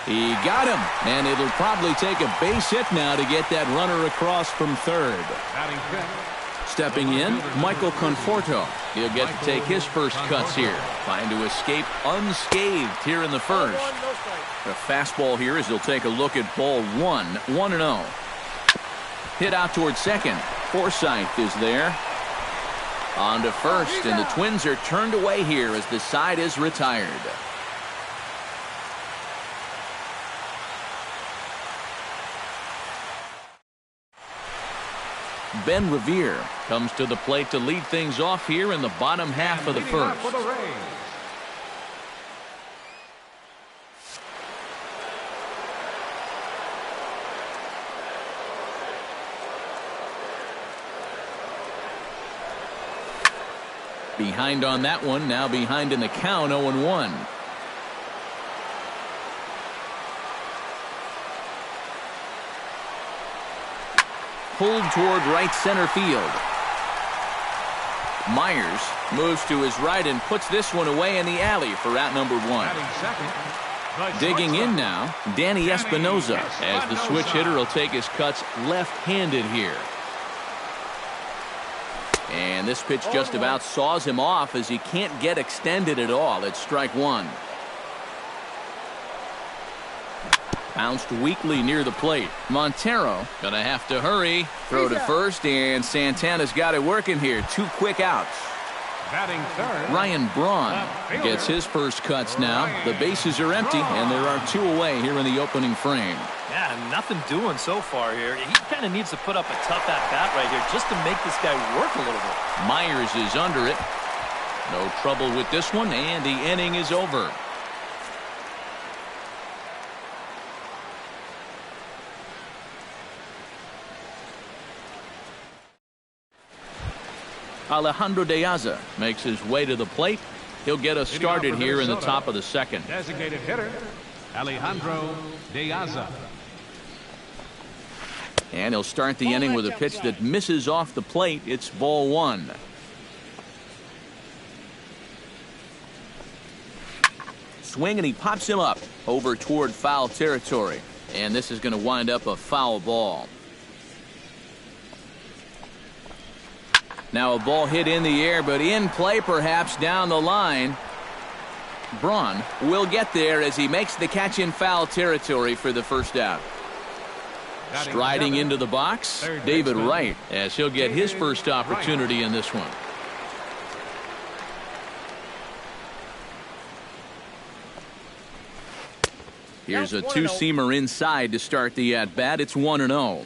He got him, and it'll probably take a base hit now to get that runner across from third. Stepping in, Michael Conforto. He'll get to take his first cuts here, trying to escape unscathed here in the first. The fastball here as he'll take a look at ball 1, 1-0. Hit out towards second. Forsythe is there. On to first, and the Twins are turned away here as the side is retired. Ben Revere comes to the plate to lead things off here in the bottom half of the first. Behind on that one, now behind in the count, 0-1. pulled toward right center field. Myers moves to his right and puts this one away in the alley for out number 1. Digging in now, Danny Espinoza, as the switch hitter will take his cuts left-handed here. And this pitch just about saws him off as he can't get extended at all. It's strike 1. Bounced weakly near the plate. Montero gonna have to hurry. Throw to first, and Santana's got it working here. 2 quick outs.
Batting third,
Ryan Braun gets his first cuts now. The bases are empty, and there are 2 away here in the opening frame.
Yeah, nothing doing so far here. He kind of needs to put up a tough at-bat right here just to make this guy work a little bit.
Myers is under it. No trouble with this one, and the inning is over. Alejandro De Aza makes his way to the plate. He'll get us started here in the top of the second.
designated hitter, Alejandro De Aza.
And he'll start the inning with a pitch that misses off the plate. It's ball 1. Swing, and he pops him up over toward foul territory. And this is going to wind up a foul ball. Now a ball hit in the air, but in play perhaps down the line. Braun will get there as he makes the catch in foul territory for the first out. Striding into the box, David Wright, as he'll get his first opportunity in this one. Here's a 2-seamer inside to start the at-bat. It's 1-0.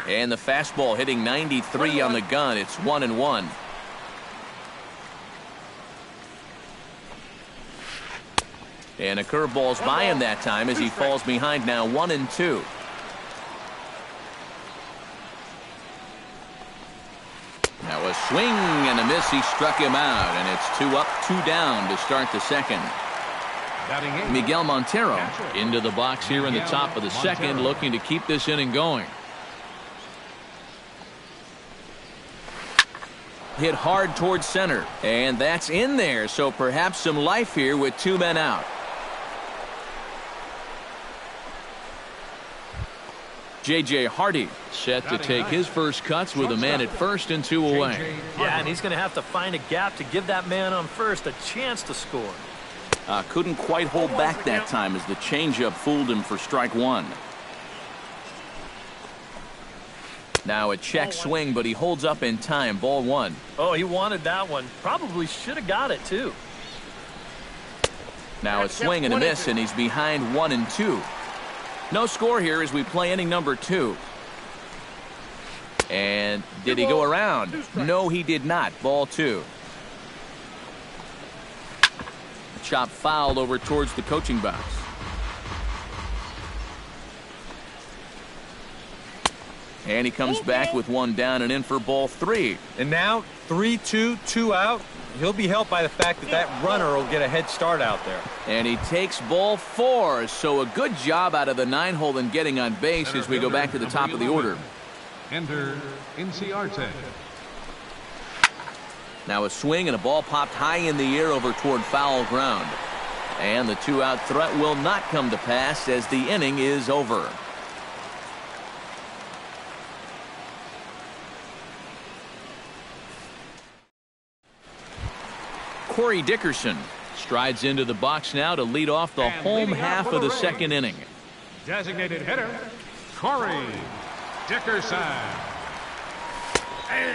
And the fastball hitting 93 on the gun. It's 1-1. And a curveball's by him that time as he falls behind now 1-2. Now a swing and a miss. He struck him out, and it's 2 up, 2 down to start the second. Miguel Montero into the box here in the top of the second, looking to keep this inning going. Hit hard towards center, and that's in there, so perhaps some life here with 2 men out. J.J. Hardy set to take his first cuts with a man at first and 2 away.
Yeah, and he's going to have to find a gap to give that man on first a chance to score.
Couldn't quite hold back that time as the changeup fooled him for strike 1. Now a check swing, but he holds up in time. Ball 1.
Oh, he wanted that one. Probably should have got it, too.
Now a swing and a miss, and he's behind 1-2. No score here as we play inning number 2. And did he go around? No, he did not. Ball 2. Chop fouled over towards the coaching box. And he comes back with 1 down and in for ball 3.
And now 3-2, 2 out. He'll be helped by the fact that that runner will get a head start out there.
And he takes ball 4. So a good job out of the 9-hole in getting on base as we go back to the top of the order.
Enter Inciarte.
Now a swing and a ball popped high in the air over toward foul ground. And the 2-out threat will not come to pass as the inning is over. Corey Dickerson strides into the box now to lead off the home half of the second inning.
Designated hitter, Corey Dickerson.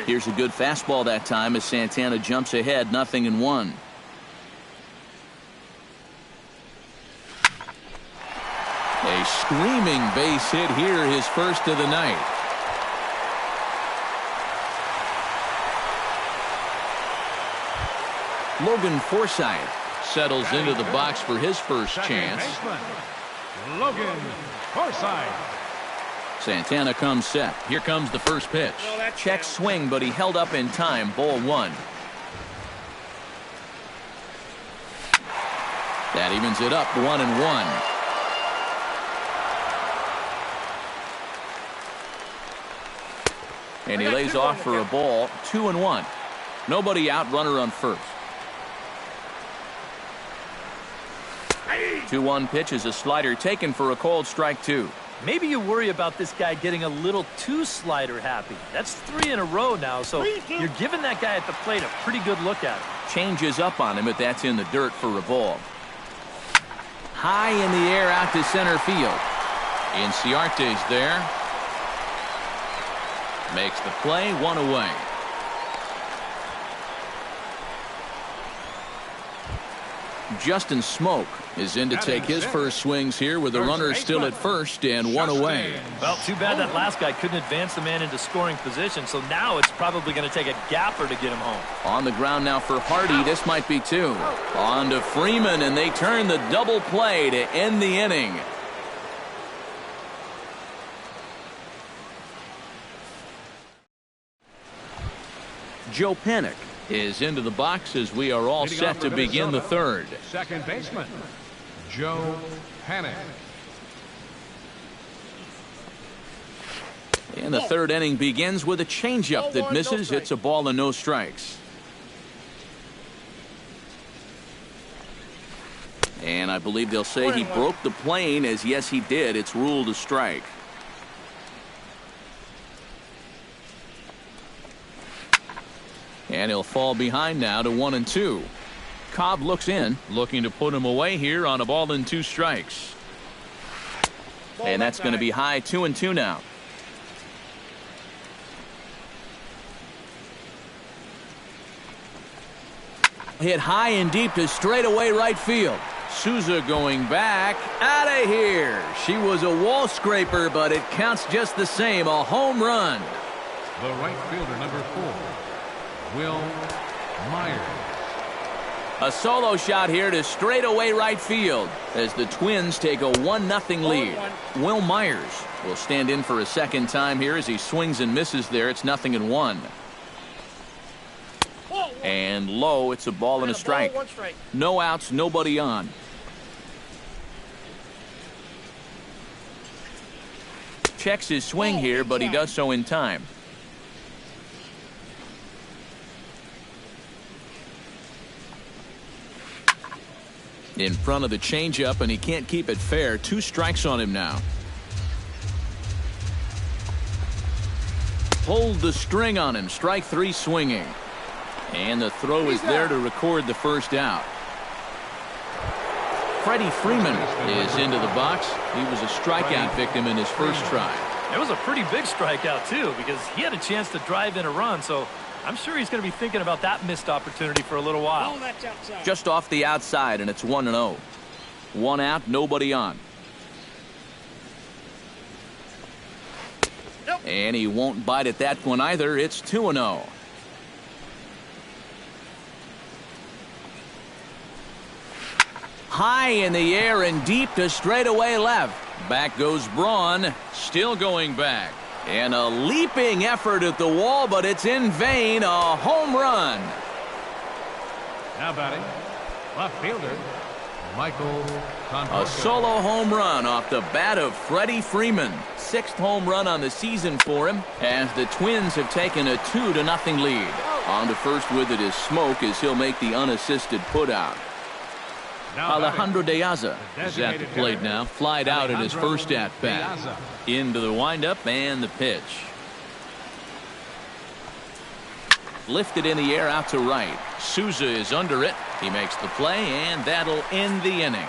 Here's a good fastball that time as Santana jumps ahead, 0-1. A screaming base hit here, his first of the night. Logan Forsythe settles into the box for his first chance.
Logan Forsythe.
Santana comes set. Here comes the first pitch. Check swing, but he held up in time. Ball 1. That evens it up, 1-1. And he lays off for a ball, 2-1. Nobody out, runner on first. 2-1 pitch is a slider taken for a called strike 2.
Maybe you worry about this guy getting a little too slider happy. That's 3 in a row now, so you're giving that guy at the plate a pretty good look at it.
Changes up on him, but that's in the dirt for a ball. High in the air out to center field. Inciarte's there. Makes the play, 1 away. Justin Smoke is in to take his first swings here with the runner still at first and 1 away.
Well, too bad that last guy couldn't advance the man into scoring position, so now it's probably going to take a gapper to get him home.
On the ground now for Hardy. This might be 2. On to Freeman, and they turn the double play to end the inning. Joe Panik is into the box as we are all set to begin the third.
Second baseman, Joe Panik.
And the third inning begins with a changeup that misses. It's a ball and no strikes. And I believe they'll say he broke the plane, as yes he did. It's ruled a strike. And he'll fall behind now to 1-2. Cobb looks in, looking to put him away here on a ball and 2 strikes. And that's going to be high, 2-2 now. Hit high and deep to straightaway right field. Souza going back, out of here. She was a wall scraper, but it counts just the same. A home run.
The right fielder, number 4, Will Myers.
A solo shot here to straightaway right field as the Twins take a 1-0 lead. Will Myers will stand in for a second time here as he swings and misses there. It's 0-1. And low, it's a ball and a strike. No outs, nobody on. Checks his swing here, but he does so in time. In front of the changeup, and he can't keep it fair. 2 strikes on him now. Pulled the string on him. Strike 3 swinging. And the throw is there to record the first out. Freddie Freeman is into the box. He was a strikeout victim in his first try.
It was a pretty big strikeout, too, because he had a chance to drive in a run, so I'm sure he's going to be thinking about that missed opportunity for a little while.
Just off the outside, and it's 1-0. 1 out, nobody on. And he won't bite at that one either. It's 2-0. High in the air and deep to straightaway left. Back goes Braun, still going back. And a leaping effort at the wall, but it's in vain. A home run.
Now batting, left fielder, Michael Conforto.
A solo home run off the bat of Freddie Freeman. 6th home run on the season for him as the Twins have taken a 2-0 lead. On to first with it is Smoke as he'll make the unassisted putout. Alejandro De Aza is at the plate now. Flied out in his first at-bat. Into the windup and the pitch. Lifted in the air out to right. Souza is under it. He makes the play, and that'll end the inning.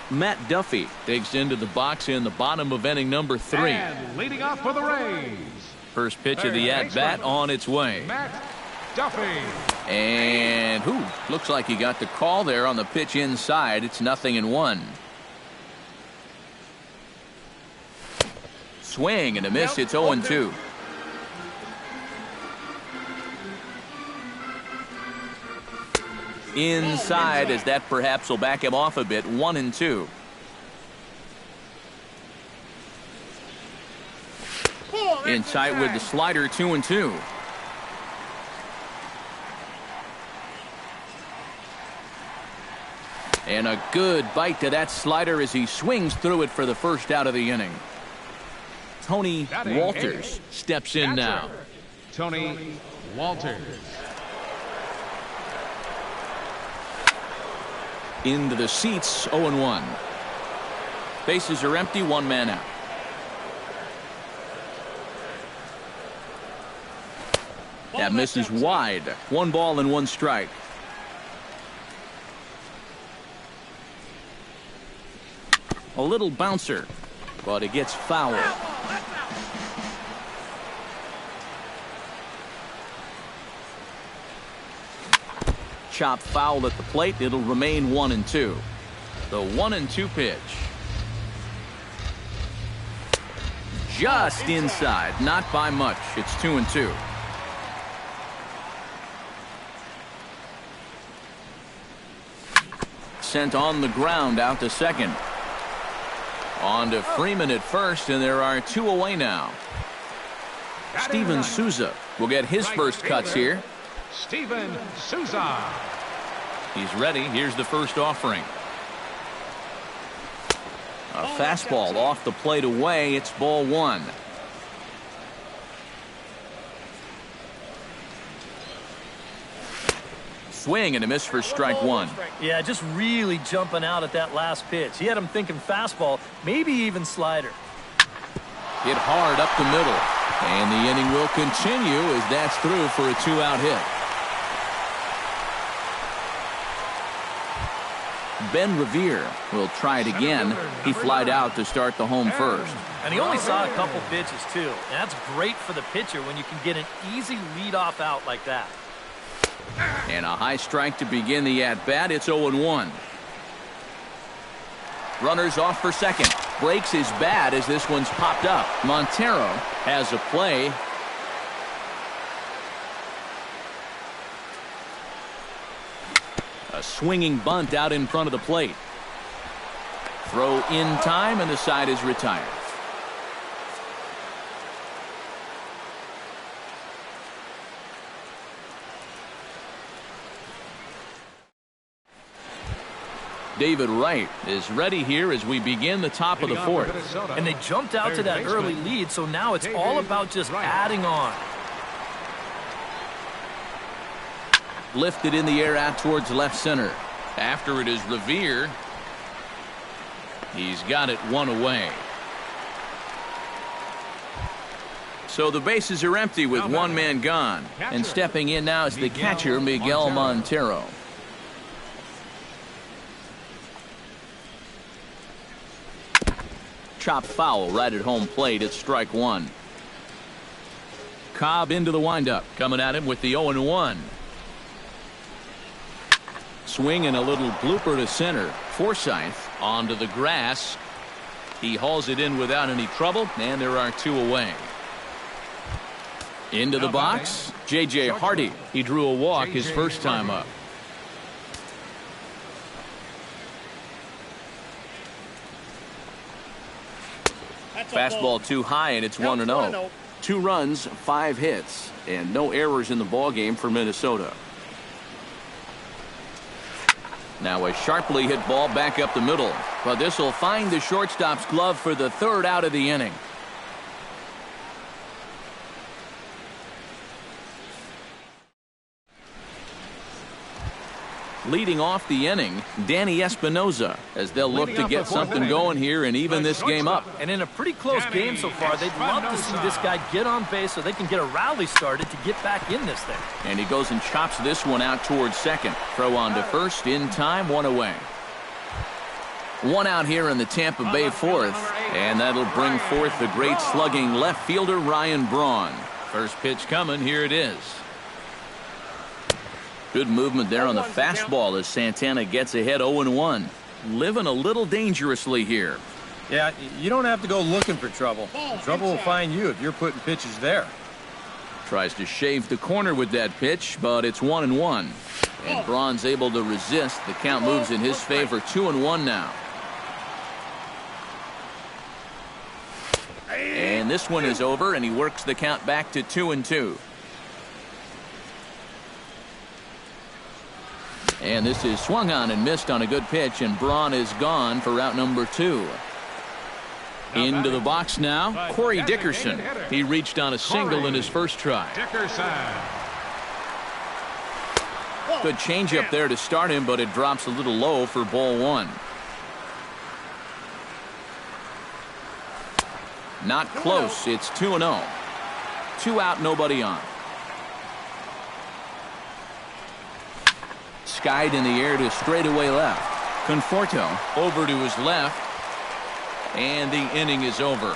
Matt Duffy digs into the box in the bottom of inning number 3.
And leading off for the Rays.
First pitch of the at-bat on its way.
Matt Duffy.
And looks like he got the call there on the pitch inside. It's 0-1. Swing and a miss. It's 0-2. Inside, as that perhaps will back him off a bit. 1-2. Inside with the slider. 2-2. And a good bite to that slider as he swings through it for the first out of the inning. Tony Walters steps in now.
Tony Walters.
Into the seats, 0-1. Bases are empty, one man out. That misses wide. 1 ball and 1 strike. A little bouncer, but it gets foul. Chop foul at the plate. It'll remain 1-2. The 1-2 pitch. Just inside, not by much. It's 2-2. Sent on the ground out to second. On to Freeman at first, and there are 2 away now. Steven Souza will get his first cuts here.
Steven Souza.
He's ready. Here's the first offering. A fastball off the plate away. It's ball 1. Swing and a miss for strike 1.
Yeah, just really jumping out at that last pitch. He had him thinking fastball, maybe even slider.
Hit hard up the middle. And the inning will continue as that's through for a 2-out hit. Ben Revere will try it again. He flied out to start the home first.
And he only saw a couple pitches, too. And that's great for the pitcher when you can get an easy leadoff out like that.
And a high strike to begin the at-bat. It's 0-1. Runners off for second. Breaks his bat as this one's popped up. Montero has a play. A swinging bunt out in front of the plate. Throw in time, and the side is retired. David Wright is ready here as we begin the top of the 4th.
And they jumped out to that early lead, so now it's all about just adding on.
Lifted in the air out towards left center. After it is Revere. He's got it 1 away. So the bases are empty with 1 man gone. And stepping in now is the catcher, Miguel Montero. Chop foul right at home plate. It's strike 1. Cobb into the windup. Coming at him with the 0-1. Swing and a little blooper to center. Forsythe onto the grass. He hauls it in without any trouble, and there are 2 away. Into the box, J.J. Hardy. He drew a walk his first time up. Fastball too high, and it's 1-0. 2 runs, 5 hits, and no errors in the ballgame for Minnesota. Now a sharply hit ball back up the middle, but this will find the shortstop's glove for the 3rd out of the inning. Leading off the inning, Danny Espinoza, as they'll look to get something going here and even this game up.
And in a pretty close game so far, they'd love to see this guy get on base so they can get a rally started to get back in this thing.
And he goes and chops this one out towards second. Throw on to first, in time, 1 away. 1 out here in the Tampa Bay 4th, and that'll bring forth the great slugging left fielder Ryan Braun. First pitch coming, here it is. Good movement there on the fastball as Santana gets ahead 0-1. Living a little dangerously here.
Yeah, you don't have to go looking for trouble. Trouble will find you if you're putting pitches there.
Tries to shave the corner with that pitch, but it's 1-1. And Braun's able to resist. The count moves in his favor, 2-1 now. And this one is over, and he works the count back to 2-2. And this is swung on and missed on a good pitch, and Braun is gone for out number 2. Into the box now, Corey Dickerson. He reached on a single in his first try. Good changeup there to start him, but it drops a little low for ball 1. Not close. It's 2-0. 2 out, nobody on. Skied in the air to straightaway left. Conforto over to his left. And the inning is over.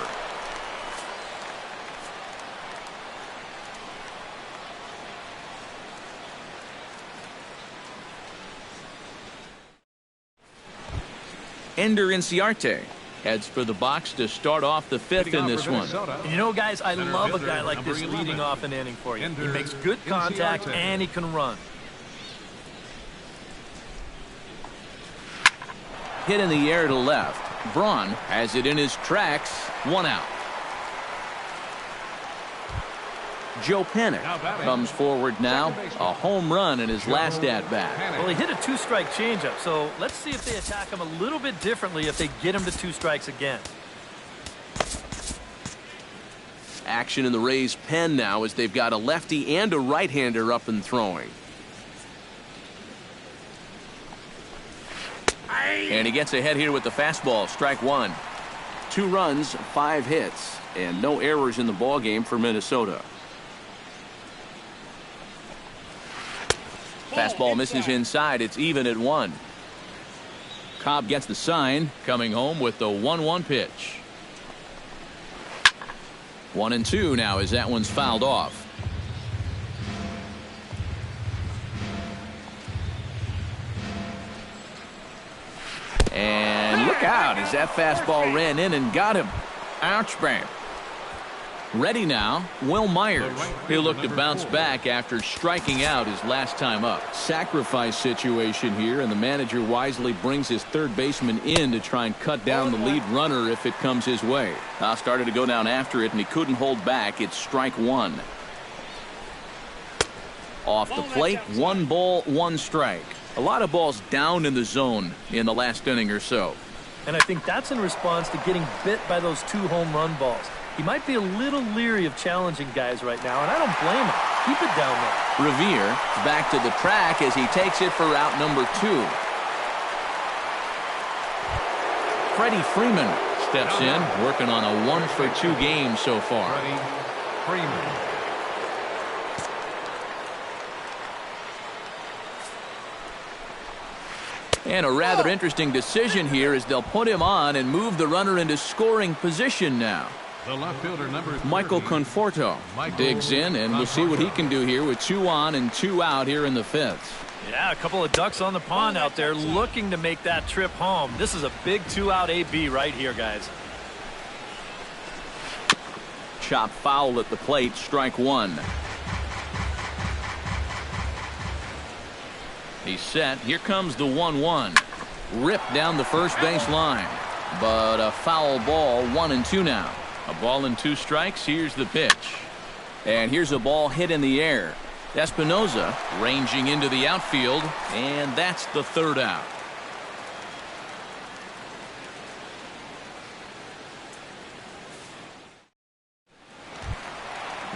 Ender Inciarte heads for the box to start off the 5th in this one.
And you know, guys, I love a guy like this leading off an inning for you. He makes good contact and he can run.
Hit in the air to left. Braun has it in his tracks. 1 out. Joe Panik comes forward now. A home run in his last at-bat.
Well, he hit a 2-strike changeup, so let's see if they attack him a little bit differently if they get him to 2 strikes again.
Action in the Rays' pen now as they've got a lefty and a right-hander up and throwing. And he gets ahead here with the fastball. Strike 1. 2 runs, 5 hits, and no errors in the ballgame for Minnesota. Fastball misses inside. It's even at 1. Cobb gets the sign, coming home with the 1-1 pitch. 1-2 now as that one's fouled off. And look out as that fastball ran in and got him. Ouch, bam. Ready now, Will Myers. He'll look to bounce back after striking out his last time up. Sacrifice situation here, and the manager wisely brings his third baseman in to try and cut down the lead runner if it comes his way. Started to go down after it, and he couldn't hold back. It's strike 1. Off the plate, 1 ball, 1 strike. A lot of balls down in the zone in the last inning or so.
And I think that's in response to getting bit by those 2 home run balls. He might be a little leery of challenging guys right now, and I don't blame him. Keep it down there.
Revere back to the track as he takes it for out number 2. Freddie Freeman steps in, working on a 1-for-2 game so far.
Freeman.
And a rather interesting decision here as they'll put him on and move the runner into scoring position now.
The left fielder, number 30,
Michael Conforto digs in, and we'll see what he can do here with 2 on and 2 out here in the 5th.
Yeah, a couple of ducks on the pond out there looking to make that trip home. This is a big 2-out AB right here, guys.
Chop foul at the plate, strike 1. He's set. Here comes the 1-1. Ripped down the first base line. But a foul ball, 1-2 now. A ball and 2 strikes. Here's the pitch. And here's a ball hit in the air. Espinoza ranging into the outfield. And that's the 3rd out.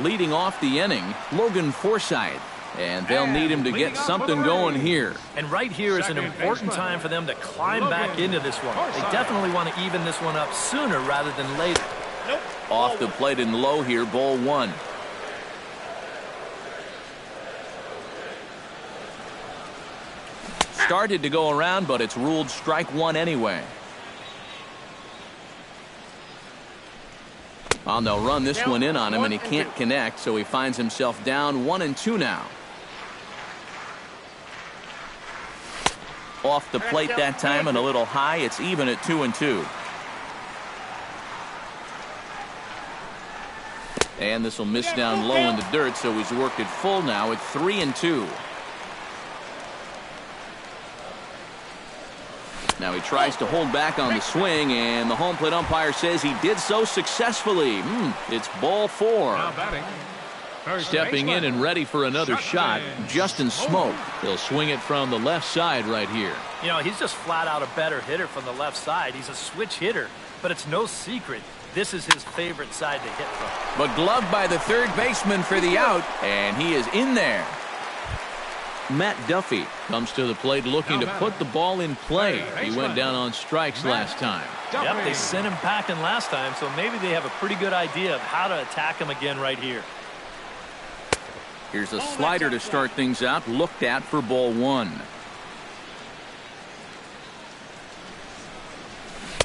Leading off the inning, Logan Forsythe. And they'll need him to get something going here.
And right here is an important time for them to climb back into this one. They definitely want to even this one up sooner rather than later.
Off the plate and low here, ball 1. Started to go around, but it's ruled strike 1 anyway. They'll run this one in on him, and he can't connect, so he finds himself down 1-2 now. Off the plate that time and a little high. It's even at 2-2. And this will miss down low in the dirt, so he's worked it full now at 3-2. Now he tries to hold back on the swing, and the home plate umpire says he did so successfully. It's ball 4.
Now batting,
Stepping in and ready for another shot, Justin Smoke. He'll swing it from the left side right here.
You know, he's just flat out a better hitter from the left side. He's a switch hitter, but it's no secret this is his favorite side to hit from.
But gloved by the third baseman for the out, and he is in there. Matt Duffy comes to the plate looking to put the ball in play. He went down on strikes last time.
Yep, they sent him packing last time, so maybe they have a pretty good idea of how to attack him again right here.
Here's a slider to start things out, looked at for ball one.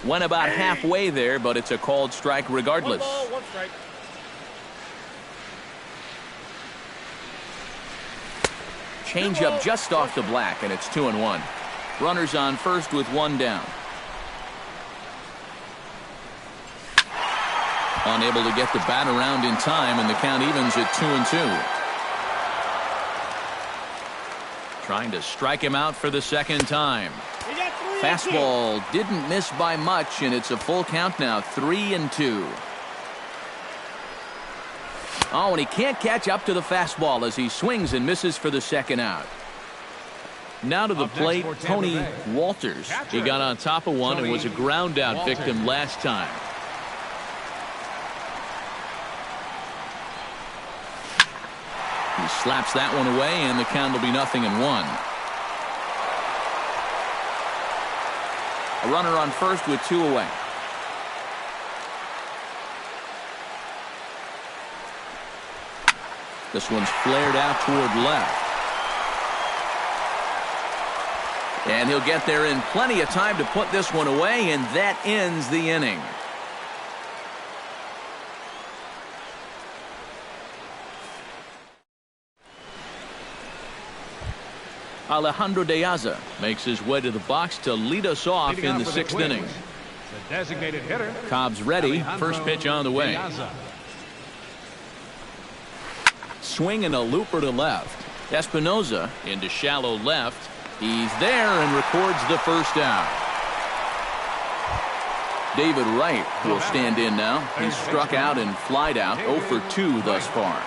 Went about halfway there, but it's a called strike regardless.
1 ball, 1 strike.
Change up just off the black, and it's 2-1. Runners on first with 1 down. Unable to get the bat around in time, and the count evens at 2-2. Trying to strike him out for the second time. Fastball didn't miss by much, and it's a full count now, 3-2. Oh, and he can't catch up to the fastball as he swings and misses for the second out. Now to the plate, Tony Walters. He got on top of one and was a ground out victim last time. He slaps that one away, and the count will be 0-1. A runner on first with 2 away. This one's flared out toward left. And he'll get there in plenty of time to put this one away, and that ends the inning. Alejandro De Aza makes his way to the box to lead us off in the 6th inning.
The designated hitter.
Cobb's ready. First pitch on the way. Swing and a looper to left. Espinoza into shallow left. He's there and records the first out. David Wright will stand in now. He's struck out and flied out, 0 for 2 thus far.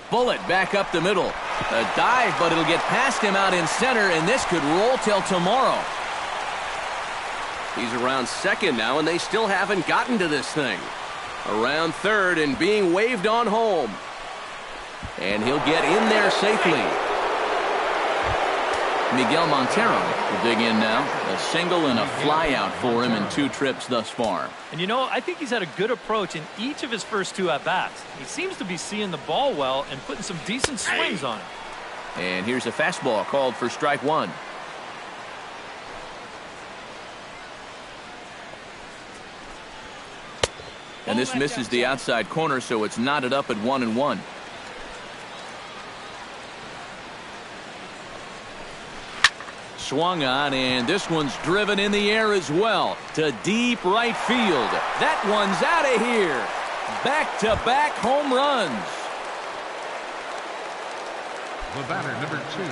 Bullet back up the middle. A dive, but it'll get past him out in center, and this could roll till tomorrow. He's around second now, and they still haven't gotten to this thing. Around third and being waved on home. And he'll get in there safely. Miguel Montero will dig in now. A single and a fly out for him in 2 trips thus far.
And you know, I think he's had a good approach in each of his first 2 at-bats. He seems to be seeing the ball well and putting some decent swings on it.
And here's a fastball called for strike 1. And this misses the outside corner, so it's knotted up at 1-1. Swung on, and this one's driven in the air as well to deep right field. That one's out of here. Back-to-back home runs.
The batter, number 2,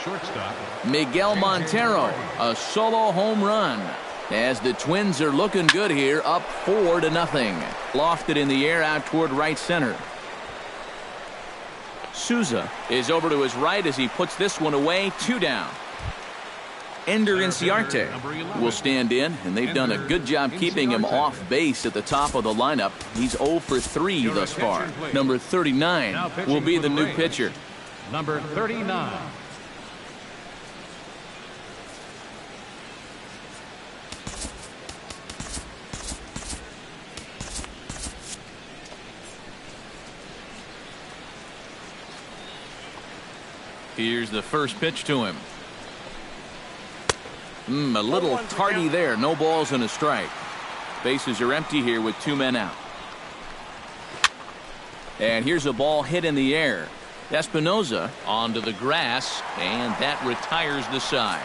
shortstop
Miguel Montero, a solo home run. As the Twins are looking good here, up 4-0. Lofted in the air out toward right center. Souza is over to his right as he puts this one away, 2 down. Ender Inciarte will stand in, and they've done a good job keeping him off base at the top of the lineup. He's 0 for 3 thus far. Number 39 will be the new pitcher.
Number 39.
Here's the first pitch to him. A little tardy there. No balls and a strike. Bases are empty here with 2 men out. And here's a ball hit in the air. Espinoza onto the grass, and that retires the side.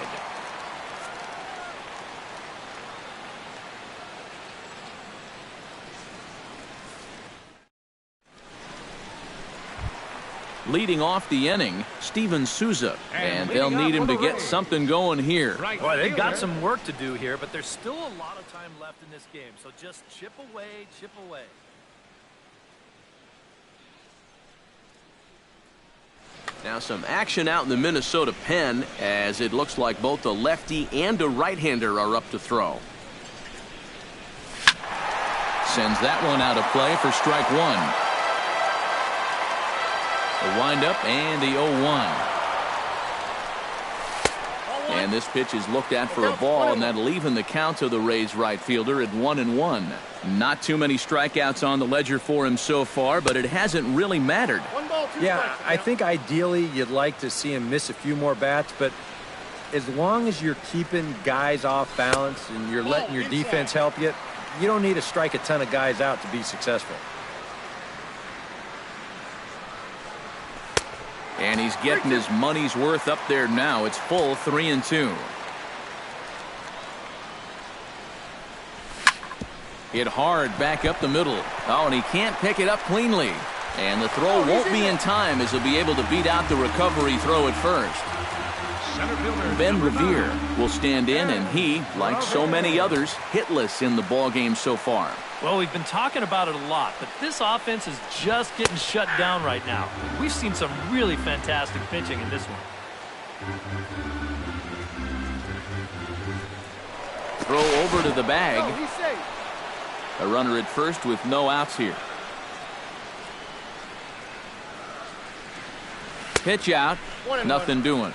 Leading off the inning, Steven Souza. And they'll need him to get something going here.
Boy, they've got some work to do here, but there's still a lot of time left in this game. So just chip away, chip away.
Now some action out in the Minnesota pen, as it looks like both a lefty and a right-hander are up to throw. Sends that one out of play for strike one. The windup and the 0-1. And this pitch is looked at for a ball, and that'll even the count to the Rays right fielder at 1-1. Not too many strikeouts on the ledger for him so far, but it hasn't really mattered.
Yeah, I think ideally you'd like to see him miss a few more bats, but as long as you're keeping guys off balance and you're letting your defense help you, you don't need to strike a ton of guys out to be successful.
And he's getting his money's worth up there now. It's full 3-2. Hit hard back up the middle. Oh, and he can't pick it up cleanly. And the throw won't be in time, as he'll be able to beat out the recovery throw at first. Ben Revere will stand in, and he, like so many others, hitless in the ballgame so far.
Well, we've been talking about it a lot, but this offense is just getting shut down right now. We've seen some really fantastic pitching in this one.
Throw over to the bag.
Oh, he's safe.
A runner at first with no outs here. Pitch out. Nothing doing.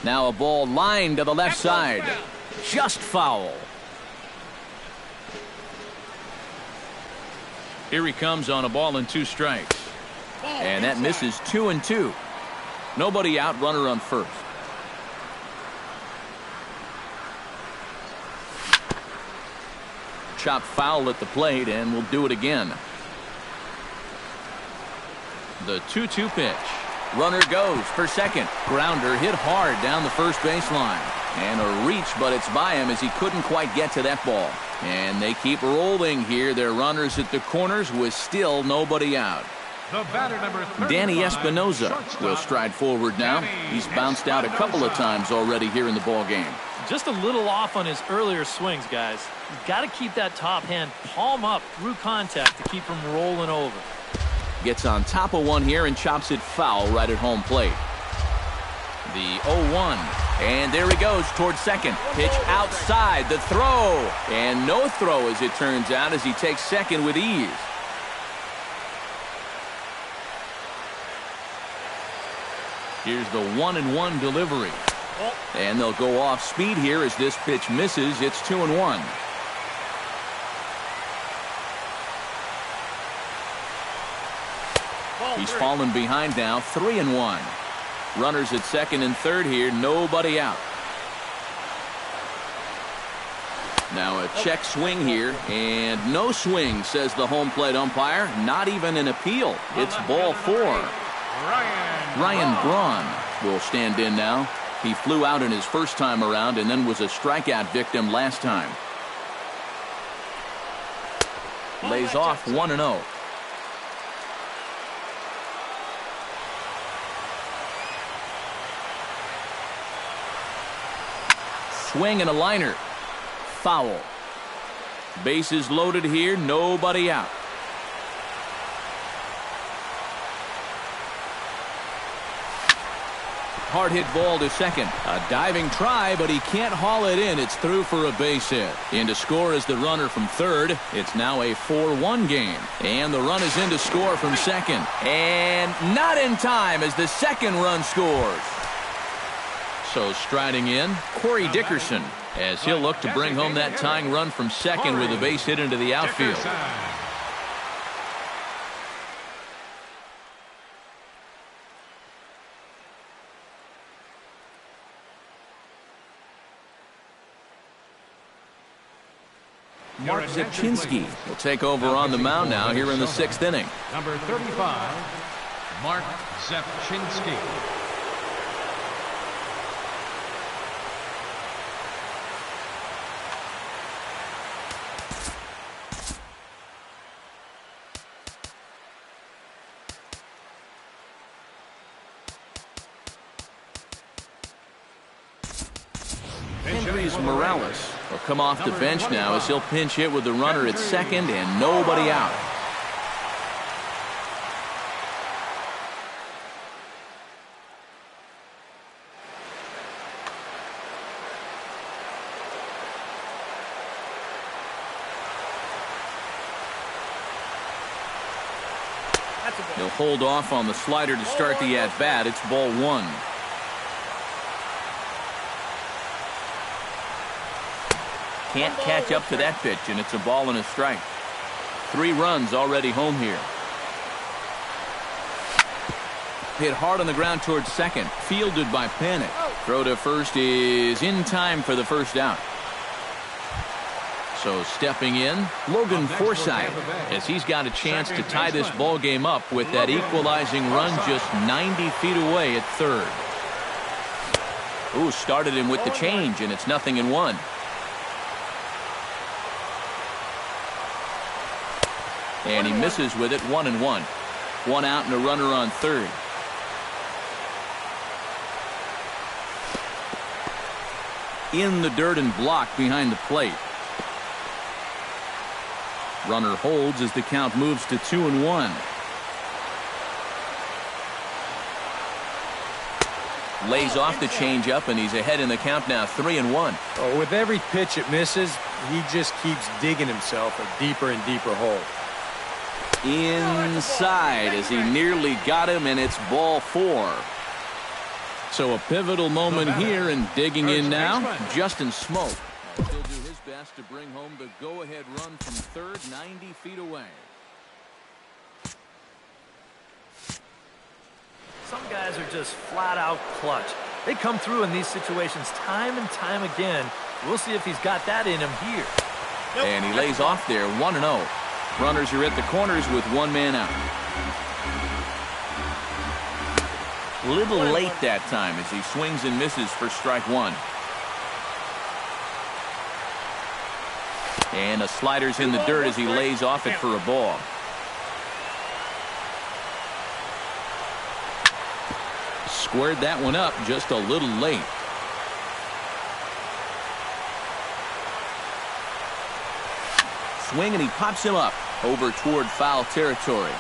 Now a ball lined to the left side. Just foul. Here he comes on a ball and 2 strikes. And that misses 2-2. Nobody out, runner on first. Chop foul at the plate, and we'll do it again. The 2-2 pitch. Runner goes for second. Grounder hit hard down the first baseline. And a reach, but it's by him as he couldn't quite get to that ball. And they keep rolling here. Their runners at the corners with still nobody out.
The batter, number 35,
Danny Espinoza will stride forward now. He's bounced out a couple of times already here in the ball game.
Just a little off on his earlier swings, guys. You've got to keep that top hand palm up through contact to keep him rolling over.
Gets on top of one here and chops it foul right at home plate. The 0-1. And there he goes towards second. Pitch outside. The throw. And no throw, as it turns out, as he takes second with ease. Here's the 1-1 delivery. And they'll go off speed here as this pitch misses. It's 2-1. He's fallen behind now, 3-1. Runners at second and third here, nobody out. Now a check swing here, and no swing, says the home plate umpire. Not even an appeal. It's ball 4. Ryan Braun will stand in now. He flew out in his first time around and then was a strikeout victim last time. Lays off 1-0. Swing and a liner. Foul. Bases loaded here, nobody out. Hard hit ball to second. A diving try, but he can't haul it in. It's through for a base hit. In to score is the runner from third. It's now a 4-1 game. And the run is in to score from second. And not in time as the second run scores. So striding in, Corey Dickerson, as he'll look to bring home that tying run from second with a base hit into the outfield. Mark Zepchinski will take over on the mound now here in the 6th inning.
Number 35, Mark Zepchinski.
Henry's Morales will come off the bench now as he'll pinch hit with the runner at second and nobody out. He'll hold off on the slider to start the at-bat. It's ball one. Can't catch up to that pitch, and it's a ball and a strike. 3 runs already home here. Hit hard on the ground towards second. Fielded by Panic. Throw to first is in time for the first out. So stepping in, Logan Forsythe, as he's got a chance to tie this ball game up with that equalizing run just 90 feet away at third. Ooh, started him with the change, and it's 0-1. And he misses with it, 1-1. 1 out and a runner on third. In the dirt and blocked behind the plate. Runner holds as the count moves to 2-1. Lays off the changeup, and he's ahead in the count now, 3-1.
Oh, with every pitch it misses, he just keeps digging himself a deeper and deeper hole.
Inside as he nearly got him, and it's ball 4. So a pivotal moment here, and digging in now, Justin Smoke. He'll do his best to bring home the go-ahead run from third, 90 feet away.
Some guys are just flat-out clutch. They come through in these situations time and time again. We'll see if he's got that in him here.
And he lays off there, 1-0. Runners are at the corners with 1 man out. Little late that time as he swings and misses for strike 1. And a slider's in the dirt as he lays off it for a ball. Squared that one up just a little late. Swing, and he pops him up over toward foul territory.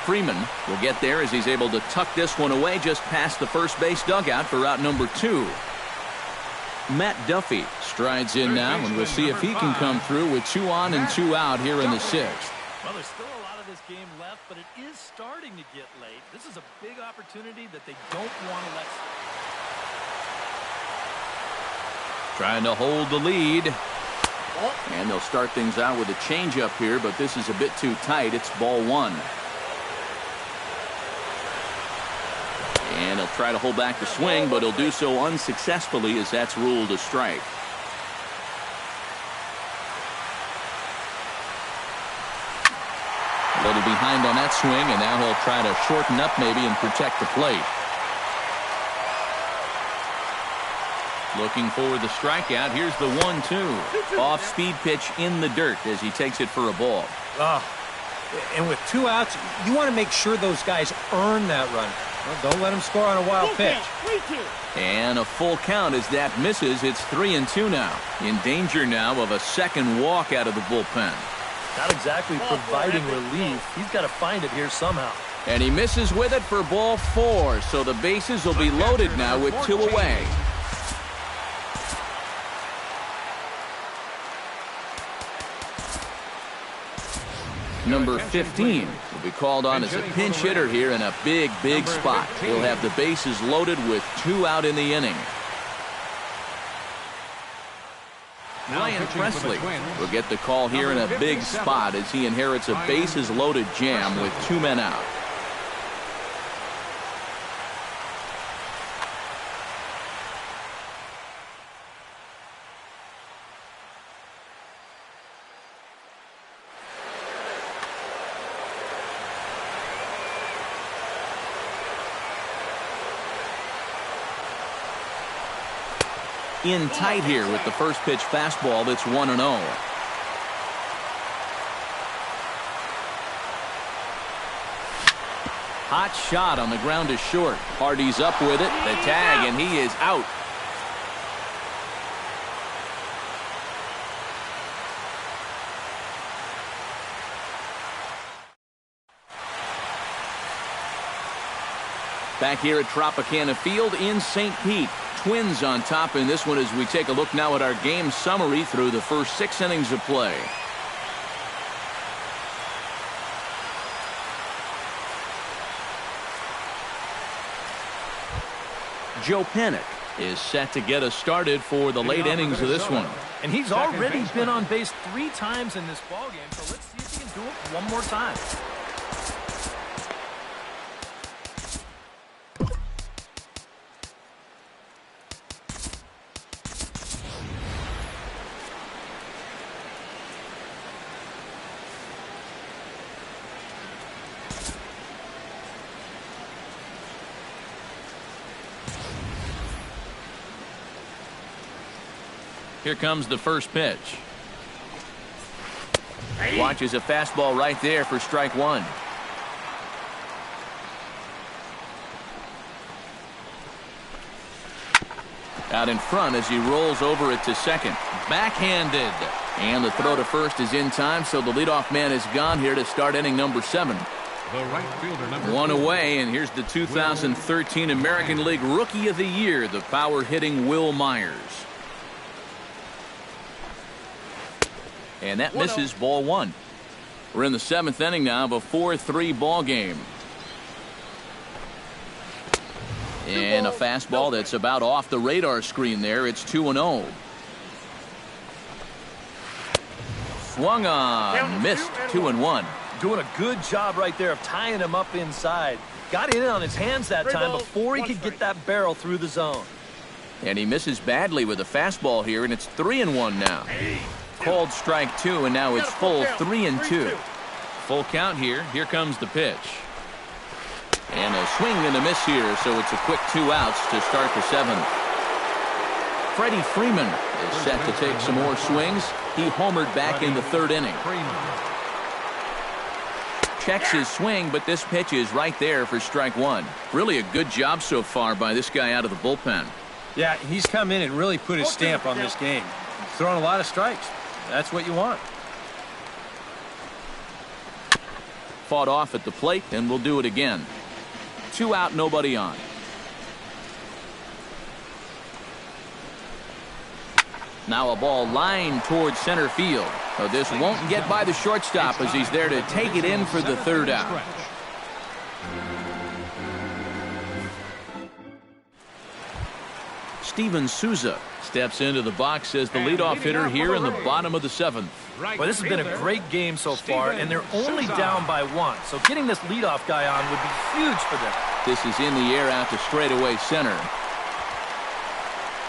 Freeman will get there as he's able to tuck this one away just past the first base dugout for out number 2. Matt Duffy strides in now, and we'll see if he can come through with 2 on and 2 out here in the 6th.
Well, there's still a lot of this game left, but it is starting to get late. This is a big opportunity that they don't want to let slip.
Trying to hold the lead. And they'll start things out with a changeup here, but this is a bit too tight. It's ball 1. And he'll try to hold back the swing, but he'll do so unsuccessfully as that's ruled a strike. A little behind on that swing, and now he'll try to shorten up maybe and protect the plate. Looking for the strikeout. Here's the 1-2. Off-speed pitch in the dirt as he takes it for a ball.
And with 2 outs, you want to make sure those guys earn that run. Well, don't let them score on a wild pitch.
And a full count as that misses. It's 3-2 now. In danger now of a second walk out of the bullpen.
Not exactly providing relief. He's got to find it here somehow.
And he misses with it for ball 4. So the bases will be loaded now with 2 away. Number 15 will be called on as a pinch hitter here in a big spot. He'll have the bases loaded with 2 out in the inning. Ryan Presley will get the call here in a big spot as he inherits a bases loaded jam with 2 men out. In tight here with the first pitch fastball that's 1-0. Hot shot on the ground is short. Hardy's up with it. The tag, and he is out. Back here at Tropicana Field in St. Pete. Twins on top in this one as we take a look now at our game summary through the first 6 innings of play. Joe Panik is set to get us started for the late innings of this one.
And he's already been on base 3 times in this ballgame, so let's see if he can do it one more time.
Here comes the first pitch. Watches a fastball right there for strike 1. Out in front as he rolls over it to second. Backhanded. And the throw to first is in time, so the leadoff man is gone here to start inning number 7.
The right fielder, number
1 away, and here's the 2013 American League Rookie of the Year, the power-hitting Will Myers. And that misses, ball 1. We're in the 7th inning now of a 4-3 ball game. And a fastball that's about off the radar screen there. It's 2-0. Swung on, missed, 2-1.
Doing a good job right there of tying him up inside. Got it in on his hands that time before he could get that barrel through the zone.
And he misses badly with a fastball here, and it's 3-1 now. Called strike 2, and now it's full 3-2. Full count here. Here comes the pitch. And a swing and a miss here, so it's a quick 2 outs to start the 7th. Freddie Freeman is set to take some more swings. He homered back in the 3rd inning. Checks his swing, but this pitch is right there for strike 1. Really a good job so far by this guy out of the bullpen.
Yeah, he's come in and really put his stamp on this game. He's throwing a lot of strikes. That's what you want.
Fought off at the plate, and we'll do it again. 2 out, nobody on. Now a ball lined towards center field. So this won't get by the shortstop as he's there to take it in for the 3rd out. Steven Souza steps into the box as the leadoff hitter here in the bottom of the 7th.
Well, this has been a great game so far, and they're only down by 1. So getting this leadoff guy on would be huge for them.
This is in the air out to straightaway center.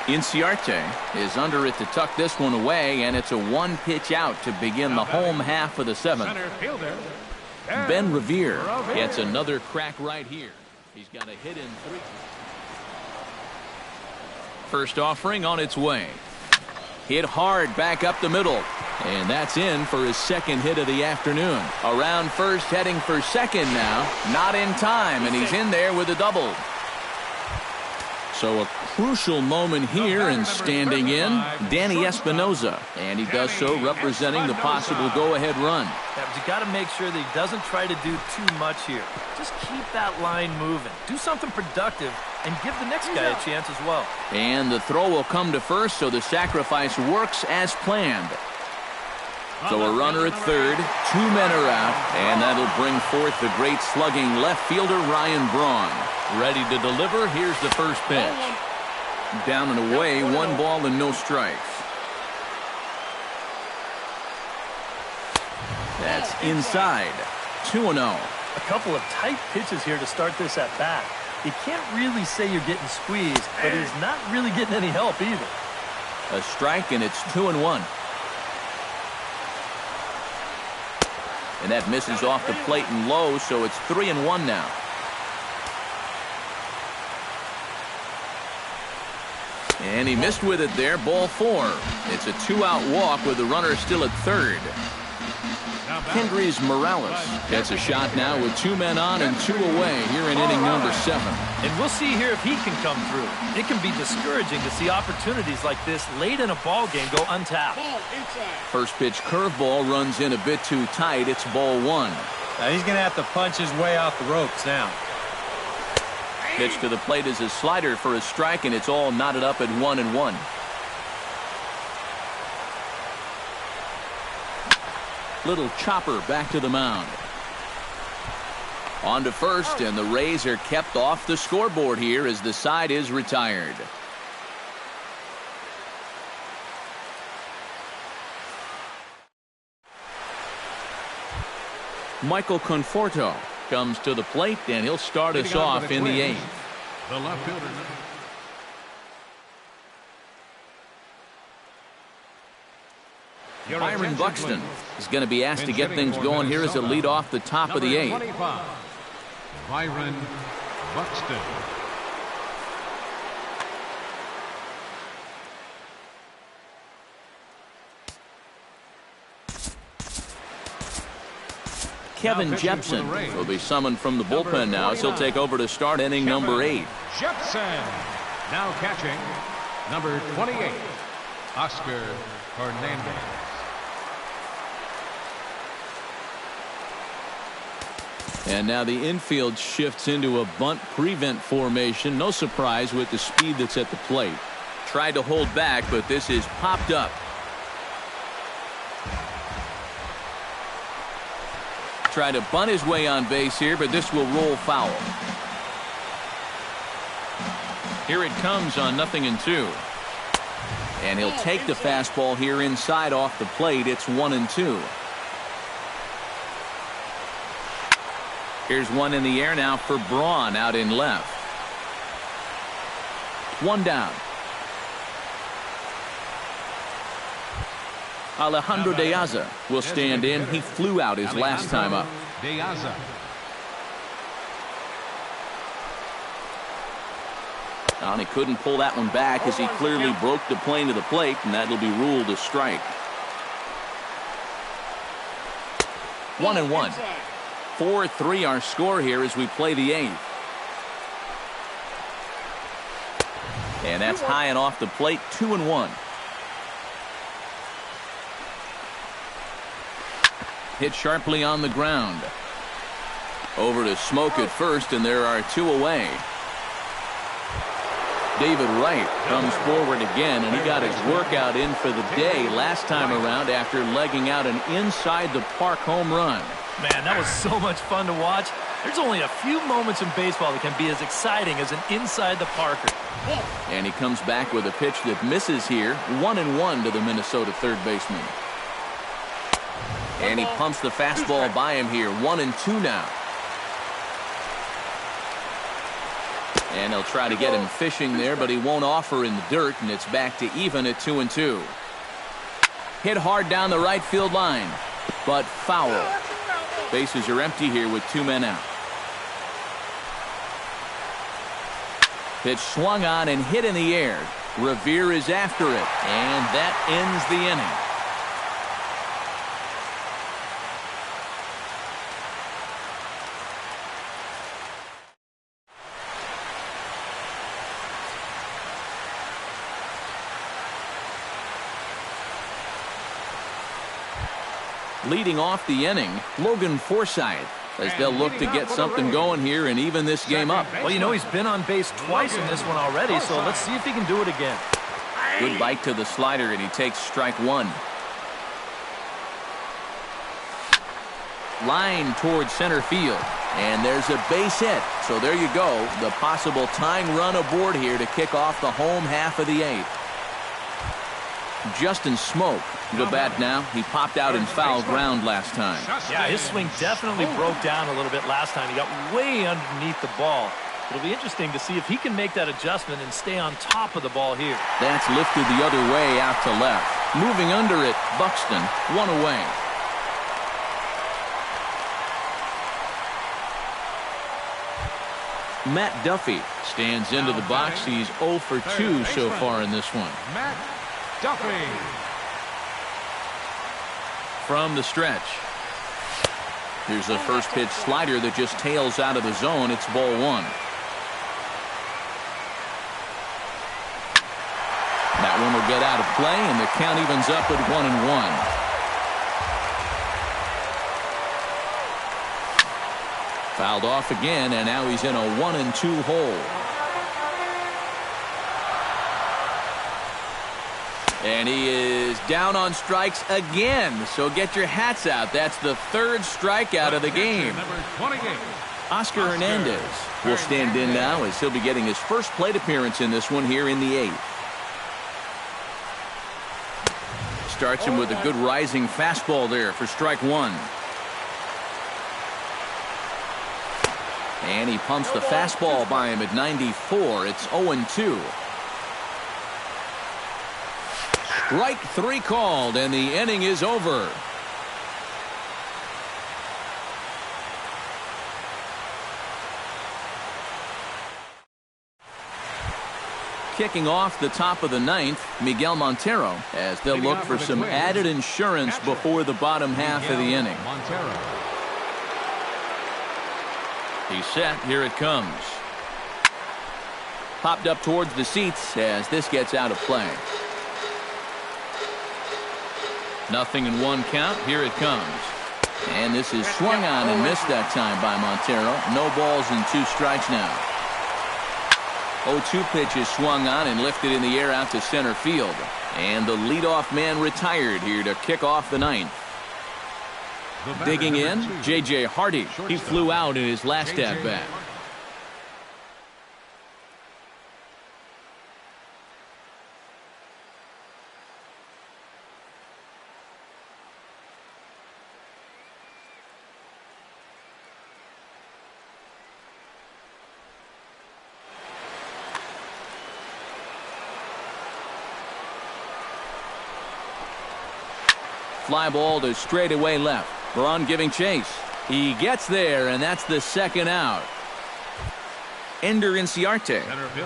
Inciarte is under it to tuck this one away, and it's a 1-pitch out to begin the home half of the 7th. Ben Revere gets another crack right here. He's got a hit in 3. First offering on its way. Hit hard back up the middle. And that's in for his 2nd hit of the afternoon. Around first, heading for second now. Not in time, and he's in there with a double. So a crucial moment here, and standing in, Danny Espinoza. And he does so representing the possible go-ahead run.
Yeah, but you got to make sure that he doesn't try to do too much here. Just keep that line moving. Do something productive and give the next guy a chance as well.
And the throw will come to first, so the sacrifice works as planned. So a runner at 3rd, 2 men are out, and that'll bring forth the great slugging left fielder Ryan Braun. Ready to deliver. Here's the first pitch. Down and away, 1 ball and no strikes. That's inside. 2-0.
A couple of tight pitches here to start this at bat. You can't really say you're getting squeezed, but he's not really getting any help either.
A strike, and it's 2-1. And that misses off the plate and low, so it's 3-1 now. And he missed with it there, ball 4. It's a 2-out walk with the runner still at 3rd. Kendrys Morales gets a shot now with 2 men on and 2 away here in inning number 7.
And we'll see here if he can come through. It can be discouraging to see opportunities like this late in a ball game go untapped.
First pitch curveball runs in a bit too tight. It's ball 1.
Now he's going to have to punch his way off the ropes now.
Pitch to the plate is a slider for a strike, and it's all knotted up at 1-1. Little chopper back to the mound. On to first, and the Rays are kept off the scoreboard here as the side is retired. Michael Conforto comes to the plate, and he'll start us off in the 8th.
The left fielder.
Byron Buxton is going to be asked to get things going here as a lead off the top of the 8th.
Byron Buxton.
Kevin Jepson will be summoned from the bullpen now as he'll take over to start inning number 8.
Jepson now catching number 28, Oscar Hernandez.
And now the infield shifts into a bunt prevent formation. No surprise with the speed that's at the plate. Tried to hold back, but this is popped up. Try to bunt his way on base here, but this will roll foul. Here it comes on 0-2. And he'll take the fastball here inside off the plate. It's 1-2. Here's one in the air now for Braun out in left. One down. Alejandro De Aza will stand in. He flew out his last time up.
De Aza.
And he couldn't pull that one back as he clearly broke the plane to the plate, and that'll be ruled a strike. 1-1. 4-3 our score here as we play the 8th. And that's high and off the plate. 2-1. Hit sharply on the ground. Over to Smoke at first, and there are 2 away. David Wright comes forward again, and he got his workout in for the day last time around after legging out an inside the park home run.
Man, that was so much fun to watch. There's only a few moments in baseball that can be as exciting as an inside the parker.
And he comes back with a pitch that misses here. 1-1 to the Minnesota third baseman. And he pumps the fastball by him here. 1-2 now. And he'll try to get him fishing there, but he won't offer in the dirt, and it's back to even at 2-2. Hit hard down the right field line, but foul. Bases are empty here with 2 men out. Pitch swung on and hit in the air. Revere is after it, and that ends the inning. Leading off the inning, Logan Forsythe, as they'll look to get something going here and even this game up.
Well, you know, he's been on base twice in this one already, so let's see if he can do it again.
Good bite to the slider, and he takes strike 1. Line towards center field, and there's a base hit. So there you go, the possible tying run aboard here to kick off the home half of the 8th. Justin Smoke go bat now. He popped out in foul ground last time.
Yeah, his swing definitely broke down a little bit last time. He got way underneath the ball. It'll be interesting to see if he can make that adjustment and stay on top of the ball here.
That's lifted the other way out to left. Moving under it, Buxton, 1 away. Matt Duffy stands into the box. He's 0 for 2 so far in this one.
Matt Duffy.
From the stretch. Here's a first pitch slider that just tails out of the zone. It's ball 1. That one will get out of play, and the count evens up at 1-1. Fouled off again, and now he's in a 1-2 hole. And he is down on strikes again. So get your hats out. That's the third strikeout of the game.
Number 28.
Oscar Hernandez will stand in now as he'll be getting his first plate appearance in this one here in the 8th. Starts him with a good rising fastball there for strike 1. And he pumps the fastball by him at 94. It's 0-2. Strike 3 called, and the inning is over. Kicking off the top of the 9th, Miguel Montero, as they'll look for some added insurance before the bottom half of the inning. He's set. Here it comes. Popped up towards the seats as this gets out of play. 0-1 count. Here it comes. And this is swung on and missed that time by Montero. No balls and 2 strikes now. 0-2 pitch is swung on and lifted in the air out to center field. And the leadoff man retired here to kick off the 9th. Digging in, J.J. Hardy. He flew out in his last at-bat. Fly ball to straightaway left. Braun giving chase. He gets there, and that's the second out. Ender Inciarte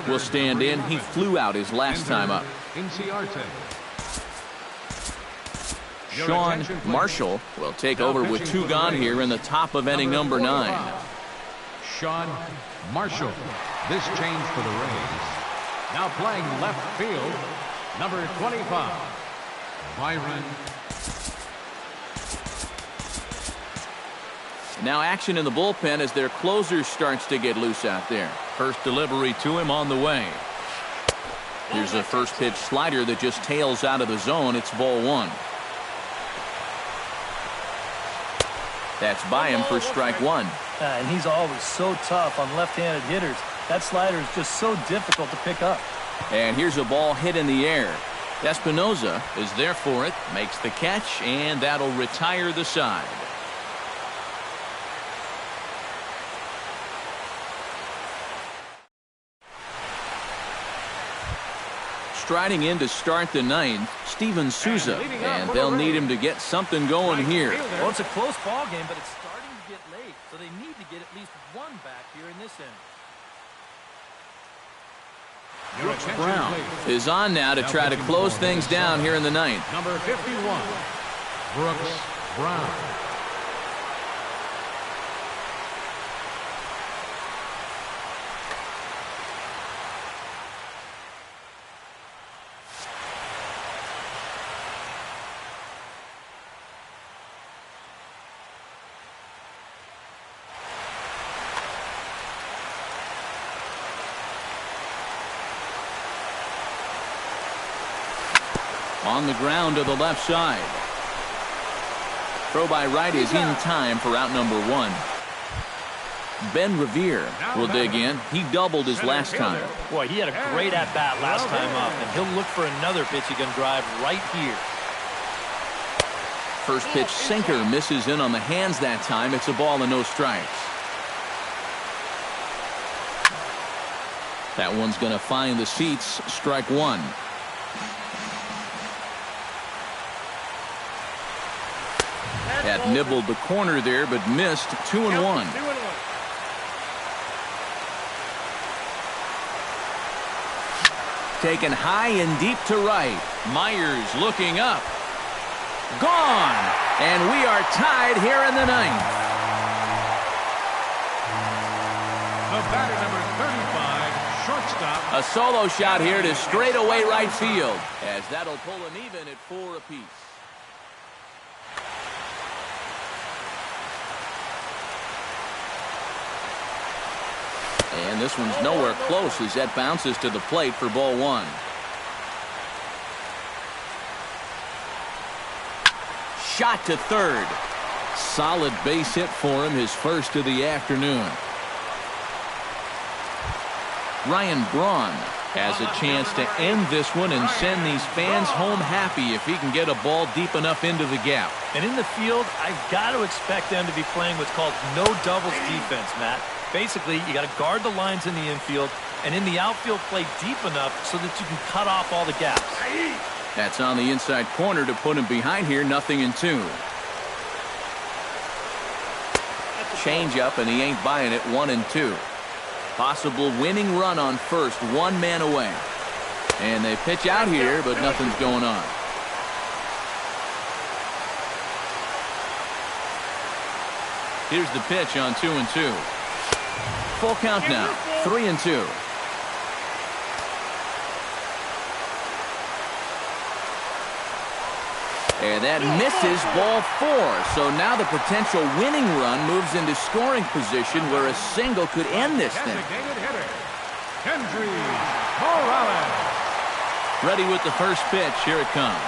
will stand in. He flew out his last time up. Sean Marshall will take over with 2 gone here in the top of inning number 9.
Sean Marshall. This change for the Rays. Now playing left field, number 25, Byron.
Now action in the bullpen as their closer starts to get loose out there. First delivery to him on the way. Here's a first pitch slider that just tails out of the zone. It's ball 1. That's by him for strike 1.
And he's always so tough on left-handed hitters. That slider is just so difficult to pick up.
And here's a ball hit in the air. Espinoza is there for it, makes the catch, and that'll retire the side. Striding in to start the 9th, Steven Souza, and they'll need him to get something going here.
Well, it's a close ball game, but it's starting to get late, so they need to get at least 1 back here in this inning.
Brooks Brown is on now to try to close things down here in the 9th.
Number 51, Brooks Brown.
On the ground to the left side. Throw by right is in time for out number 1. Ben Revere will dig in. He doubled his last time.
Boy, he had a great at-bat last time up, and he'll look for another pitch he can drive right here.
First pitch sinker misses in on the hands that time. It's a ball and no strikes. That one's going to find the seats. Strike 1. That nibbled the corner there, but missed. 2-1. Taken high and deep to right. Myers looking up. Gone. And we are tied here in the 9th.
The batter, number 35, shortstop.
A solo shot here to straightaway right field, as that'll pull them even at 4 apiece. And this one's nowhere close as that bounces to the plate for ball one. Shot to third. Solid base hit for him, his first of the afternoon. Ryan Braun has a chance to end this one and send these fans home happy if he can get a ball deep enough into the gap.
And in the field, I've got to expect them to be playing what's called no doubles defense, Matt. Basically, you got to guard the lines in the infield, and in the outfield, play deep enough so that you can cut off all the gaps.
That's on the inside corner to put him behind here, 0-2. Change up, and he ain't buying it, 1-2. Possible winning run on first, one man away. And they pitch out here, but nothing's going on. Here's the pitch on 2-2. Full count now, 3-2. And that misses, ball four. So now the potential winning run moves into scoring position where a single could end this thing. Ready with the first pitch. Here it comes.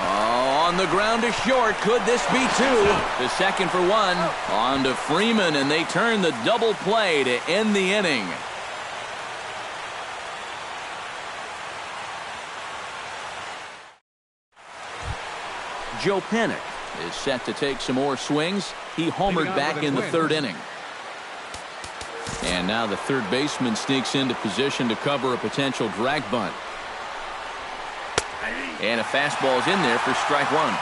Oh, on the ground to short. Could this be two? The second for one. On to Freeman, and they turn the double play to end the inning. Joe Pennick is set to take some more swings. He homered back in the third inning. And now the third baseman sneaks into position to cover a potential drag bunt. And a fastball's in there for strike one.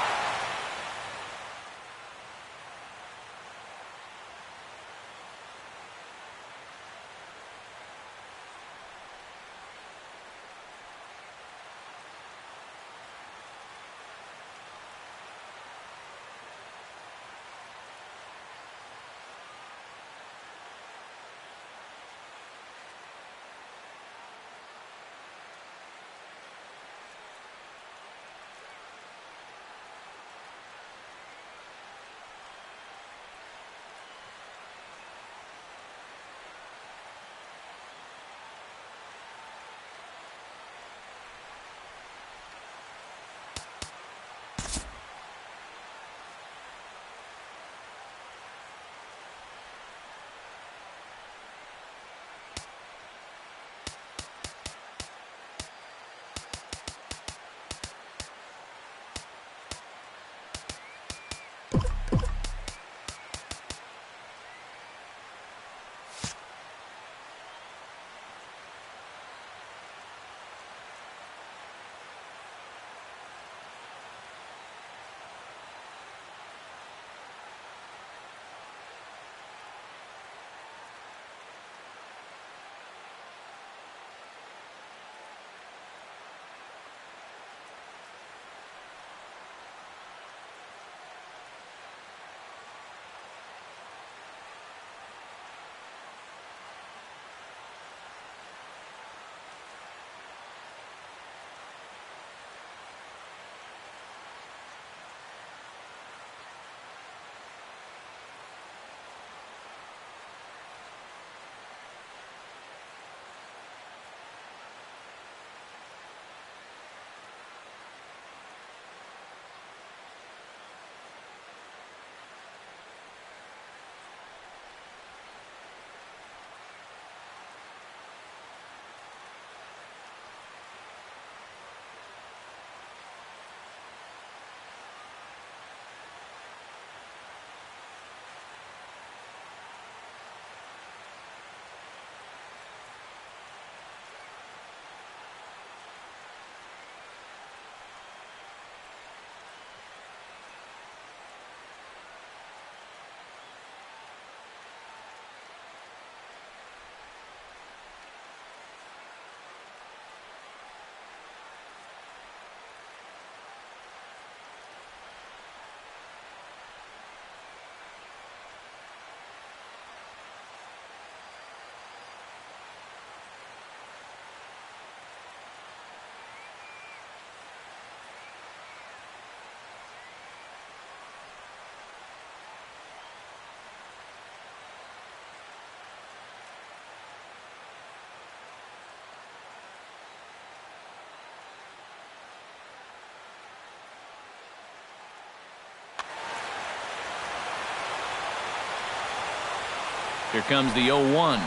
Here comes the 0-1.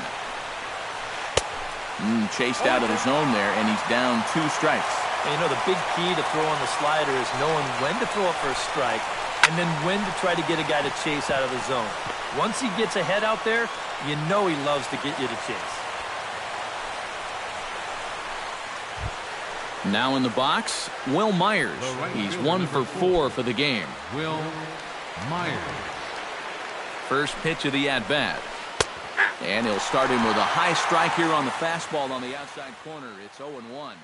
Chased out of the zone there, and he's down 2 strikes.
And you know, the big key to throwing the slider is knowing when to throw it for a strike and then when to try to get a guy to chase out of the zone. Once he gets ahead out there, you know he loves to get you to chase.
Now in the box, Will Myers. He's 1 for 4 for the game.
Will Myers.
First pitch of the at-bat. And he'll start him with a high strike here on the fastball on the outside corner. It's 0-1.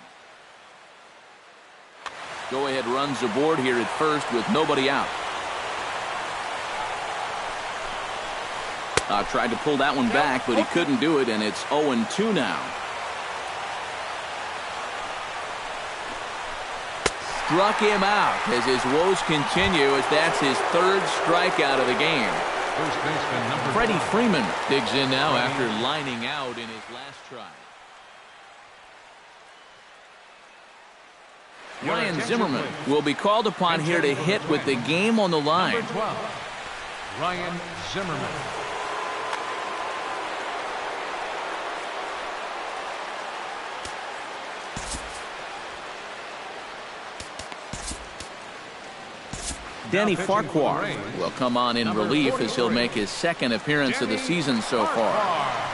Go-ahead runs aboard here at first with nobody out. Tried to pull that one back, but he couldn't do it, and it's 0-2 now. Struck him out as his woes continue, as that's his 3rd strikeout of the game.
First baseman number
Freddie Freeman digs in now after lining out in his last try. Ryan Zimmerman will be called upon here to hit with the game on the line.
Number 12, Ryan Zimmerman.
Danny Farquhar will come on in relief as he'll make his 2nd appearance of the season so far.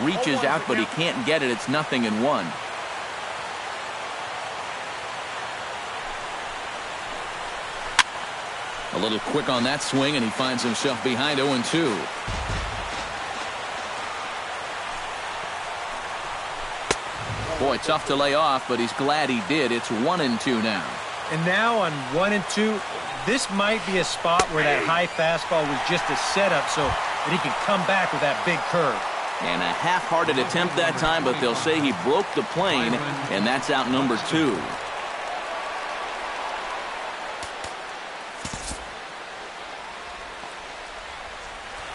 Reaches out, but he can't get it. It's 0-1. A little quick on that swing, and he finds himself behind 0-2. Boy, tough to lay off, but he's glad he did. It's 1-2 now.
And now on 1-2, this might be a spot where that high fastball was just a setup so that he can come back with that big curve.
And a half-hearted attempt that time, but they'll say he broke the plane, and that's out number 2.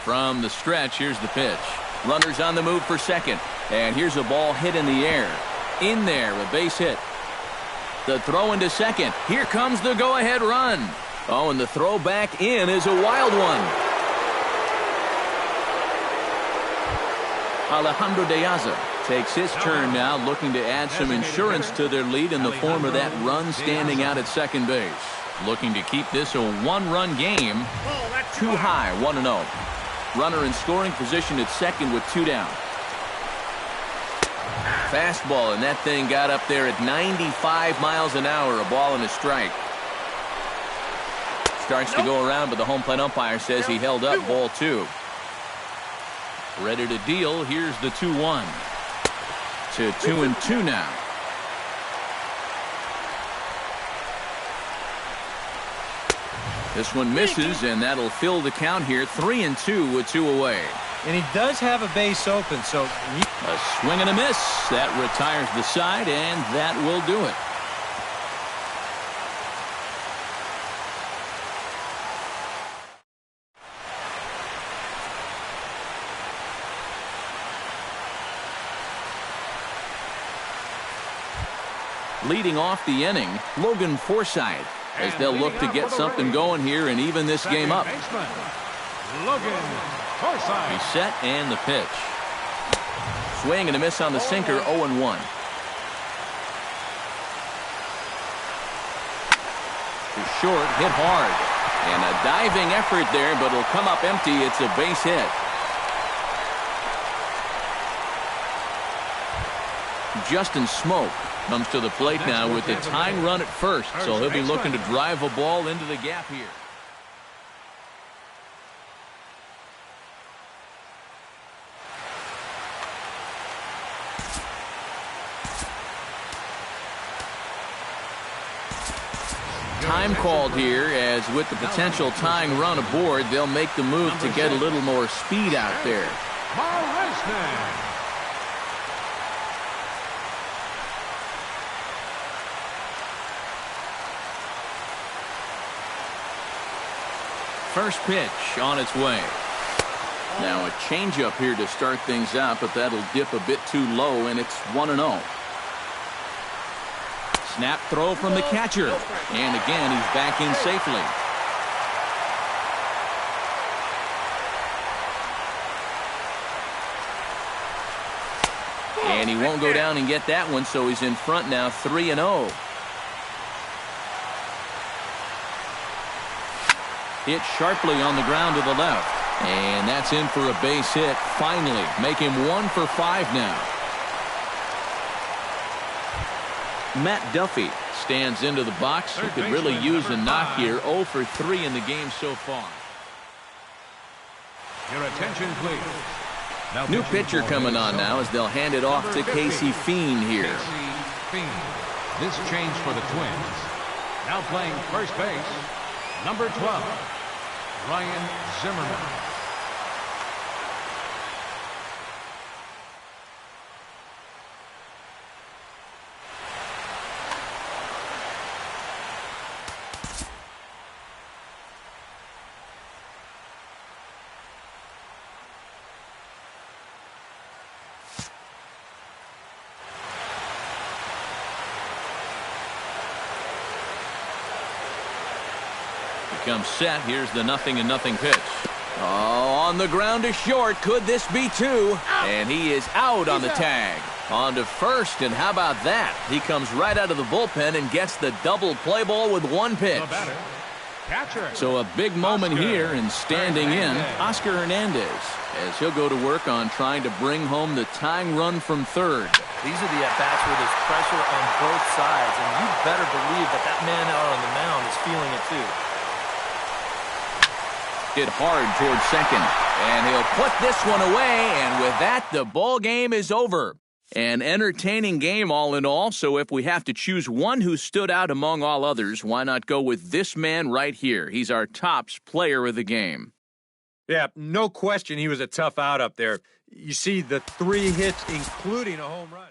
From the stretch, here's the pitch. Runners on the move for second, and here's a ball hit in the air. In there, a base hit. The throw into second. Here comes the go-ahead run. Oh, and the throw back in is a wild one. Alejandro De Aza takes his turn now, looking to add some insurance to their lead in the form of that run standing out at second base. Looking to keep this a 1-run game. Too high, 1-0. Runner in scoring position at second with 2 down. Fastball, and that thing got up there at 95 miles an hour, a ball and a strike. Starts to go around, but the home plate umpire says he held up ball 2. Ready to deal. Here's the 2-1. To 2-2 now. This one misses, and that'll fill the count here. 3-2 with 2 away.
And he does have a base open, so
a swing and a miss. That retires the side, and that will do it. Leading off the inning, Logan Forsythe, as they'll look to get something going here and even this game up.
Logan Forsythe.
He's set, and the pitch. Swing and a miss on the sinker, 0-1. Too short, hit hard. And a diving effort there, but it'll come up empty. It's a base hit. Justin Smoke comes to the plate now with the tying run at first, so he'll be looking to drive a ball into the gap here. time called here, as with the potential tying run aboard, they'll make the move to get a little more speed out there. First pitch on its way. Now a changeup here to start things out, but that'll dip a bit too low, and it's 1-0. Snap throw from the catcher. And again, he's back in safely. And he won't go down and get that one, so he's in front now, 3-0. Hit sharply on the ground to the left. And that's in for a base hit. Finally, make him 1 for 5 now. Matt Duffy stands into the box. He could really use a knock here. 0 for 3 in the game so far.
Your attention, please. Now
new pitcher coming on now as they'll hand it off to Casey Fiend here.
This change for the Twins. Now playing first base, number 12, Ryan Zimmerman.
Comes set. Here's the 0-0 pitch. Oh, on the ground to short. Could this be 2? And he is out on the tag. On to first, and how about that? He comes right out of the bullpen and gets the double play ball with 1 pitch. So a big moment here, and standing in, Oscar Hernandez, as he'll go to work on trying to bring home the tying run from third.
These are the at-bats where there's pressure on both sides, and you better believe that that man out on the mound is feeling it too.
Hit hard towards second, and he'll put this one away, and with that, the ball game is over. An entertaining game all in all, so if we have to choose one who stood out among all others, why not go with this man right here? He's our tops player of the game.
Yeah, no question he was a tough out up there. You see the 3 hits, including a home run.